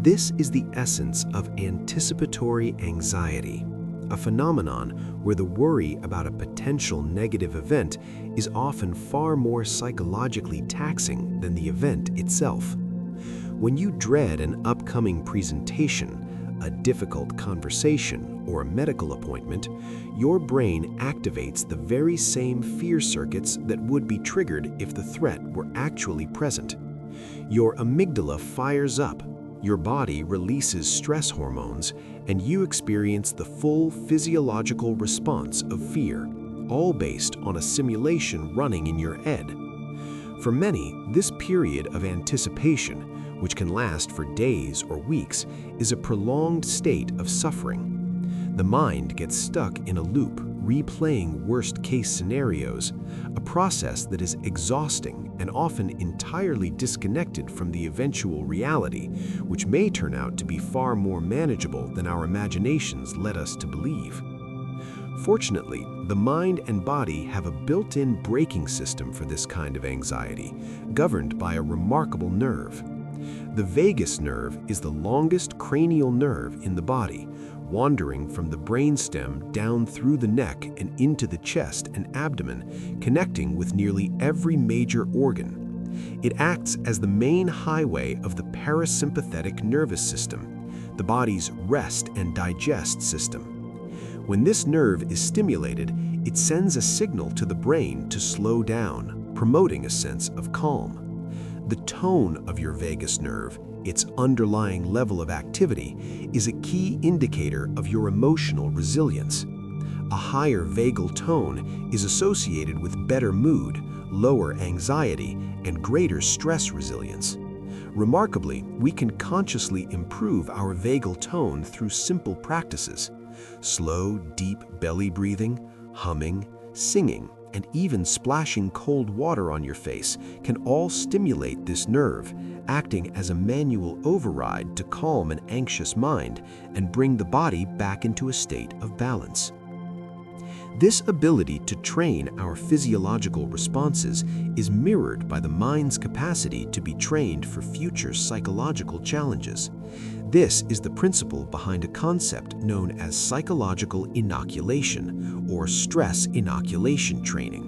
This is the essence of anticipatory anxiety, a phenomenon where the worry about a potential negative event is often far more psychologically taxing than the event itself. When you dread an upcoming presentation, a difficult conversation, or a medical appointment, your brain activates the very same fear circuits that would be triggered if the threat were actually present. Your amygdala fires up, your body releases stress hormones, and you experience the full physiological response of fear, all based on a simulation running in your head. For many, this period of anticipation, which can last for days or weeks, is a prolonged state of suffering. The mind gets stuck in a loop, replaying worst-case scenarios, a process that is exhausting and often entirely disconnected from the eventual reality, which may turn out to be far more manageable than our imaginations led us to believe. Fortunately, the mind and body have a built-in braking system for this kind of anxiety, governed by a remarkable nerve. The vagus nerve is the longest cranial nerve in the body, wandering from the brainstem down through the neck and into the chest and abdomen, connecting with nearly every major organ. It acts as the main highway of the parasympathetic nervous system, the body's rest and digest system. When this nerve is stimulated, it sends a signal to the brain to slow down, promoting a sense of calm. The tone of your vagus nerve, its underlying level of activity, is a key indicator of your emotional resilience. A higher vagal tone is associated with better mood, lower anxiety, and greater stress resilience. Remarkably, we can consciously improve our vagal tone through simple practices. Slow, deep belly breathing, humming, singing, and even splashing cold water on your face can all stimulate this nerve, acting as a manual override to calm an anxious mind and bring the body back into a state of balance. This ability to train our physiological responses is mirrored by the mind's capacity to be trained for future psychological challenges. This is the principle behind a concept known as psychological inoculation or stress inoculation training.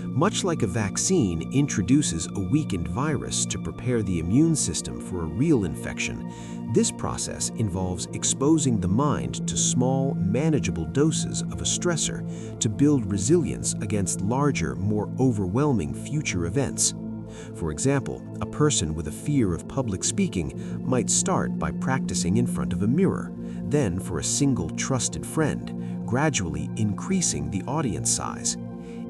Much like a vaccine introduces a weakened virus to prepare the immune system for a real infection, this process involves exposing the mind to small, manageable doses of a stressor to build resilience against larger, more overwhelming future events. For example, a person with a fear of public speaking might start by practicing in front of a mirror, then for a single trusted friend, gradually increasing the audience size.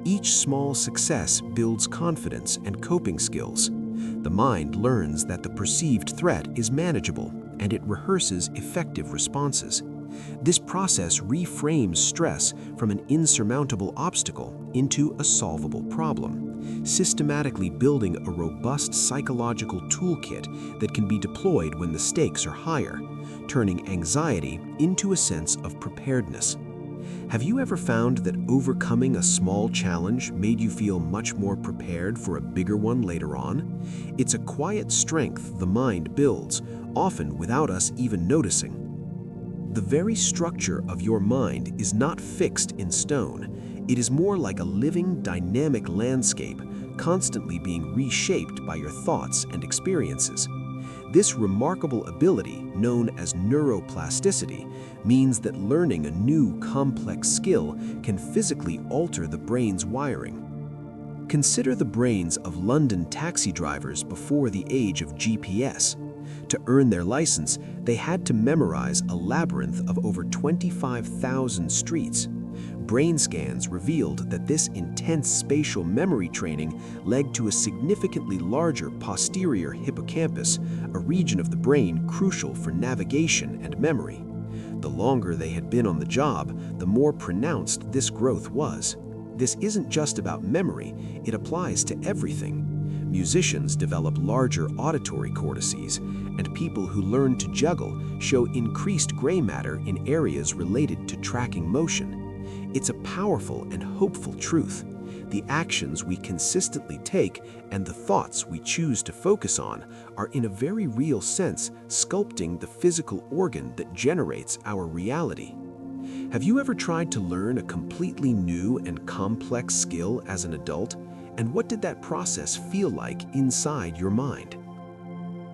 Each small success builds confidence and coping skills. The mind learns that the perceived threat is manageable, and it rehearses effective responses. This process reframes stress from an insurmountable obstacle into a solvable problem, systematically building a robust psychological toolkit that can be deployed when the stakes are higher, turning anxiety into a sense of preparedness. Have you ever found that overcoming a small challenge made you feel much more prepared for a bigger one later on? It's a quiet strength the mind builds, often without us even noticing. The very structure of your mind is not fixed in stone. It is more like a living, dynamic landscape, constantly being reshaped by your thoughts and experiences. This remarkable ability, known as neuroplasticity, means that learning a new complex skill can physically alter the brain's wiring. Consider the brains of London taxi drivers before the age of GPS. To earn their license, they had to memorize a labyrinth of over 25,000 streets. Brain scans revealed that this intense spatial memory training led to a significantly larger posterior hippocampus, a region of the brain crucial for navigation and memory. The longer they had been on the job, the more pronounced this growth was. This isn't just about memory, it applies to everything. Musicians develop larger auditory cortices, and people who learn to juggle show increased gray matter in areas related to tracking motion. It's a powerful and hopeful truth. The actions we consistently take and the thoughts we choose to focus on are in a very real sense sculpting the physical organ that generates our reality.
Have you ever tried to learn a completely new and complex skill as an adult? And what did that process feel like inside your mind?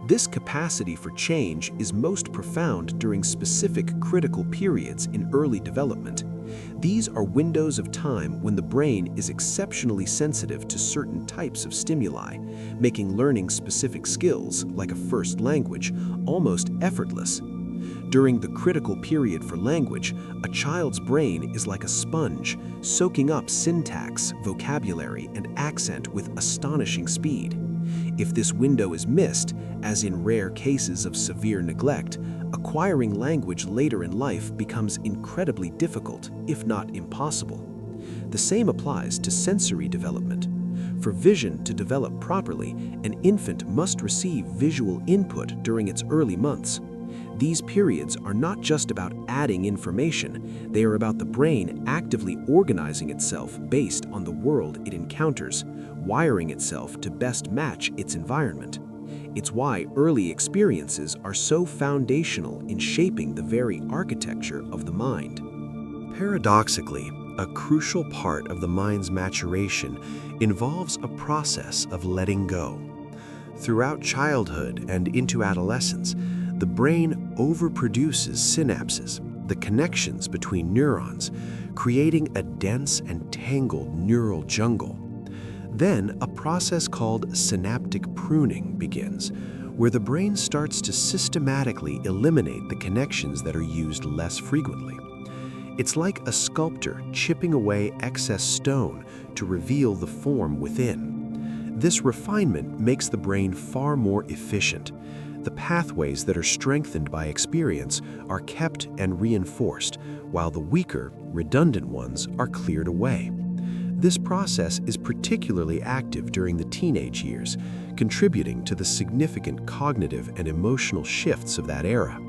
This capacity for change is most profound during specific critical periods in early development. These are windows of time when the brain is exceptionally sensitive to certain types of stimuli, making learning specific skills, like a first language, almost effortless. During the critical period for language, a child's brain is like a sponge, soaking up syntax, vocabulary, and accent with astonishing speed. If this window is missed, as in rare cases of severe neglect, acquiring language later in life becomes incredibly difficult, if not impossible. The same applies to sensory development. For vision to develop properly, an infant must receive visual input during its early months. These periods are not just about adding information, they are about the brain actively organizing itself based on the world it encounters, wiring itself to best match its environment. It's why early experiences are so foundational in shaping the very architecture of the mind.
Paradoxically, a crucial part of the mind's maturation involves a process of letting go. Throughout childhood and into adolescence, the brain overproduces synapses, the connections between neurons, creating a dense and tangled neural jungle. Then, a process called synaptic pruning begins, where the brain starts to systematically eliminate the connections that are used less frequently. It's like a sculptor chipping away excess stone to reveal the form within. This refinement makes the brain far more efficient. The pathways that are strengthened by experience are kept and reinforced, while the weaker, redundant ones are cleared away. This process is particularly active during the teenage years, contributing to the significant cognitive and emotional shifts of that era.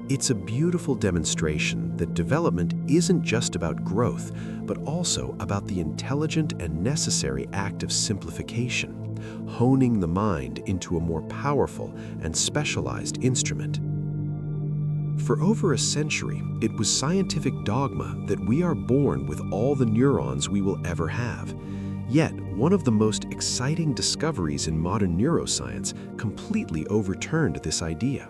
It's a beautiful demonstration that development isn't just about growth, but also about the intelligent and necessary act of simplification, honing the mind into a more powerful and specialized instrument. For over a century, it was scientific dogma that we are born with all the neurons we will ever have. Yet, one of the most exciting discoveries in modern neuroscience completely overturned this idea.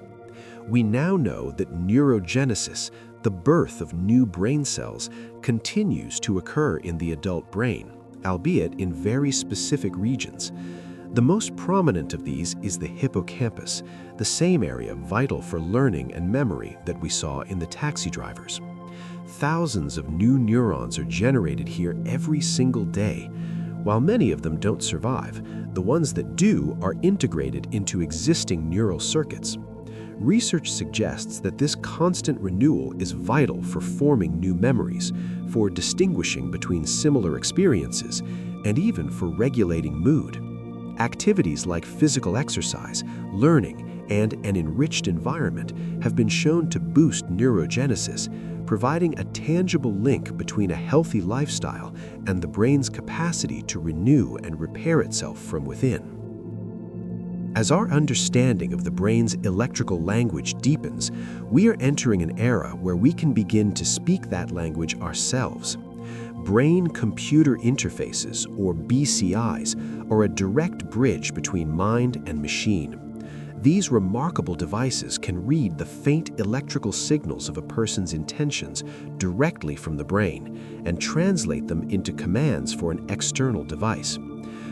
We now know that neurogenesis, the birth of new brain cells, continues to occur in the adult brain, albeit in very specific regions. The most prominent of these is the hippocampus, the same area vital for learning and memory that we saw in the taxi drivers. Thousands of new neurons are generated here every single day. While many of them don't survive, the ones that do are integrated into existing neural circuits. Research suggests that this constant renewal is vital for forming new memories, for distinguishing between similar experiences, and even for regulating mood. Activities like physical exercise, learning, and an enriched environment have been shown to boost neurogenesis, providing a tangible link between a healthy lifestyle and the brain's capacity to renew and repair itself from within. As our understanding of the brain's electrical language deepens, we are entering an era where we can begin to speak that language ourselves. Brain-computer interfaces, or BCIs, are a direct bridge between mind and machine. These remarkable devices can read the faint electrical signals of a person's intentions directly from the brain and translate them into commands for an external device.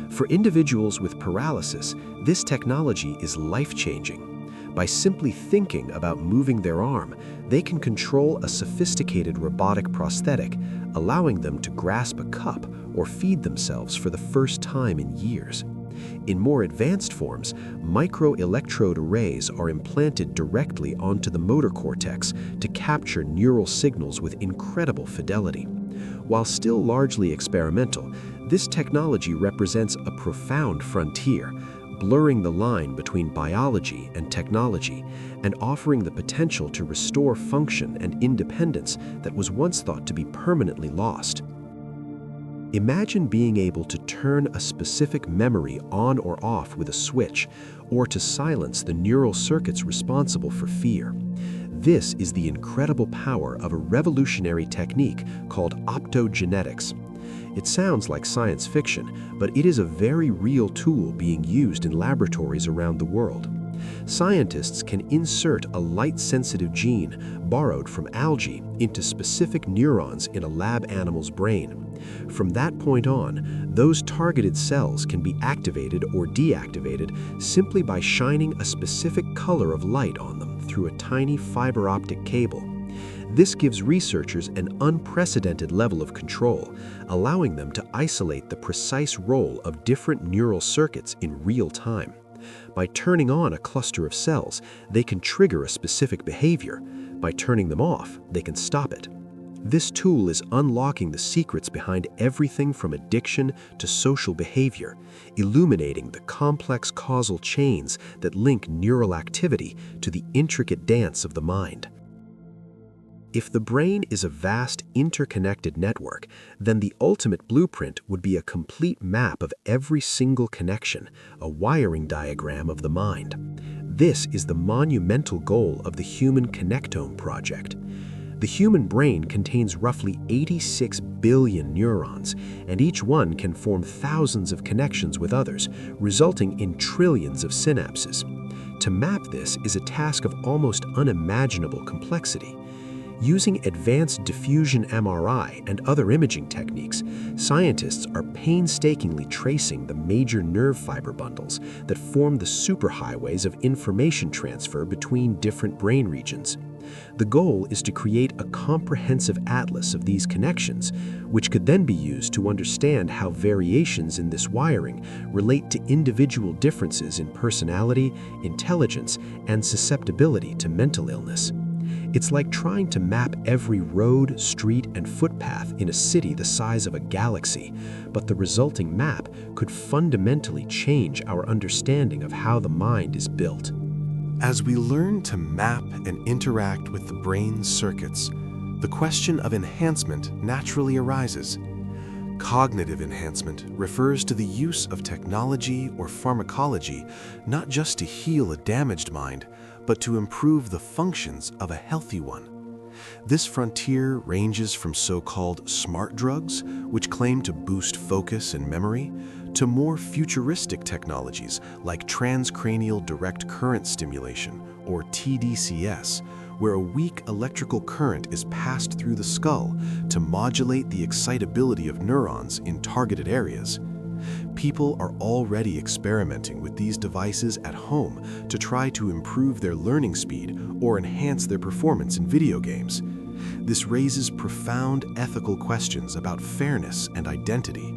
For individuals with paralysis, this technology is life-changing. By simply thinking about moving their arm, they can control a sophisticated robotic prosthetic, allowing them to grasp a cup or feed themselves for the first time in years. In more advanced forms, microelectrode arrays are implanted directly onto the motor cortex to capture neural signals with incredible fidelity. While still largely experimental, this technology represents a profound frontier, blurring the line between biology and technology and offering the potential to restore function and independence that was once thought to be permanently lost. Imagine being able to turn a specific memory on or off with a switch, or to silence the neural circuits responsible for fear.
This is the incredible power of a revolutionary technique called optogenetics. It sounds like science fiction, but it is a very real tool being used in laboratories around the world. Scientists can insert a light-sensitive gene borrowed from algae into specific neurons in a lab animal's brain. From that point on, those targeted cells can be activated or deactivated simply by shining a specific color of light on them through a tiny fiber optic cable. This gives researchers an unprecedented level of control, allowing them to isolate the precise role of different neural circuits in real time. By turning on a cluster of cells, they can trigger a specific behavior. By turning them off, they can stop it. This tool is unlocking the secrets behind everything from addiction to social behavior, illuminating the complex causal chains that link neural activity to the intricate dance of the mind. If the brain is a vast, interconnected network, then the ultimate blueprint would be a complete map of every single connection, a wiring diagram of the mind. This is the monumental goal of the Human Connectome Project. The human brain contains roughly 86 billion neurons, and each one can form thousands of connections with others, resulting in trillions of synapses. To map this is a task of almost unimaginable complexity. Using advanced diffusion MRI and other imaging techniques, scientists are painstakingly tracing the major nerve fiber bundles that form the superhighways of information transfer between different brain regions. The goal is to create a comprehensive atlas of these connections, which could then be used to understand how variations in this wiring relate to individual differences in personality, intelligence, and susceptibility to mental illness. It's like trying to map every road, street, and footpath in a city the size of a galaxy, but the resulting map could fundamentally change our understanding of how the mind is built.
As we learn to map and interact with the brain's circuits, the question of enhancement naturally arises. Cognitive enhancement refers to the use of technology or pharmacology not just to heal a damaged mind, but to improve the functions of a healthy one. This frontier ranges from so-called smart drugs, which claim to boost focus and memory, to more futuristic technologies like transcranial direct current stimulation, or TDCS, where a weak electrical current is passed through the skull to modulate the excitability of neurons in targeted areas. People are already experimenting with these devices at home to try to improve their learning speed or enhance their performance in video games. This raises profound ethical questions about fairness and identity.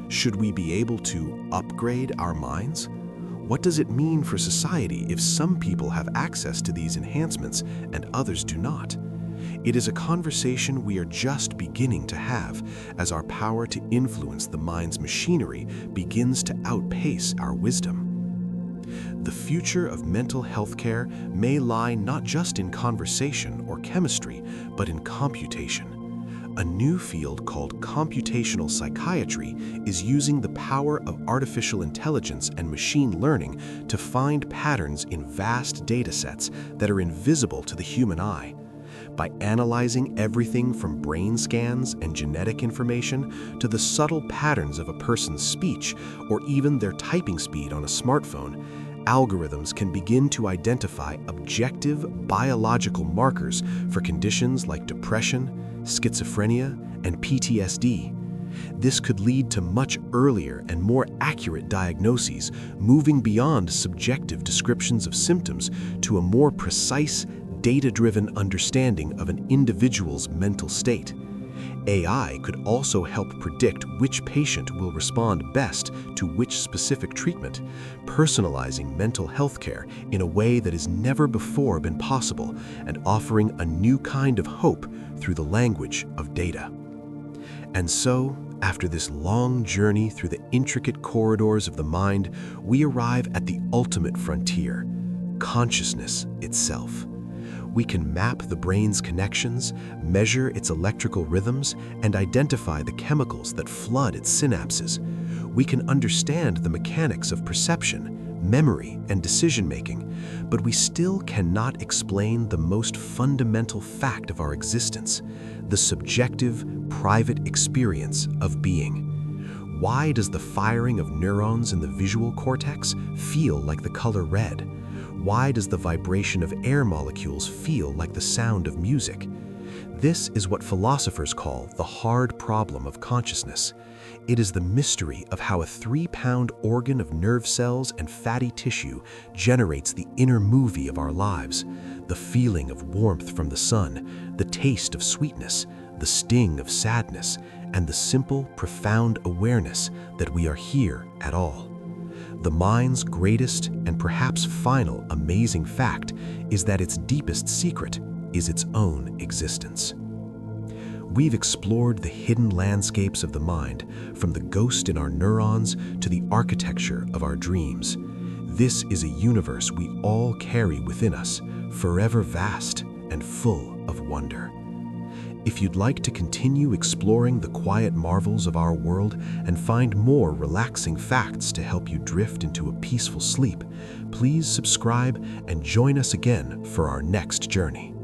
Should we be able to upgrade our minds? What does it mean for society if some people have access to these enhancements and others do not? It is a conversation we are just beginning to have as our power to influence the mind's machinery begins to outpace our wisdom. The future of mental health care may lie not just in conversation or chemistry, but in computation. A new field called computational psychiatry is using the power of artificial intelligence and machine learning to find patterns in vast datasets that are invisible to the human eye. By analyzing everything from brain scans and genetic information to the subtle patterns of a person's speech or even their typing speed on a smartphone, algorithms can begin to identify objective biological markers for conditions like depression, schizophrenia, and PTSD. This could lead to much earlier and more accurate diagnoses, moving beyond subjective descriptions of symptoms to a more precise, data-driven understanding of an individual's mental state. AI could also help predict which patient will respond best to which specific treatment, personalizing mental health care in a way that has never before been possible and offering a new kind of hope through the language of data. And so, after this long journey through the intricate corridors of the mind, we arrive at the ultimate frontier, consciousness itself. We can map the brain's connections, measure its electrical rhythms, and identify the chemicals that flood its synapses. We can understand the mechanics of perception,
memory, and decision-making, but we still cannot explain the most fundamental fact of our existence, the subjective, private experience of being. Why does the firing of neurons in the visual cortex feel like the color red? Why does the vibration of air molecules feel like the sound of music? This is what philosophers call the hard problem of consciousness. It is the mystery of how a 3-pound organ of nerve cells and fatty tissue generates the inner movie of our lives, the feeling of warmth from the sun, the taste of sweetness, the sting of sadness, and the simple, profound awareness that we are here at all. The mind's greatest and perhaps final amazing fact is that its deepest secret is its own existence. We've explored the hidden landscapes of the mind, from the ghost in our neurons to the architecture of our dreams. This is a universe we all carry within us, forever vast and full of wonder. If you'd like to continue exploring the quiet marvels of our world and find more relaxing facts to help you drift into a peaceful sleep, please subscribe and join us again for our next journey.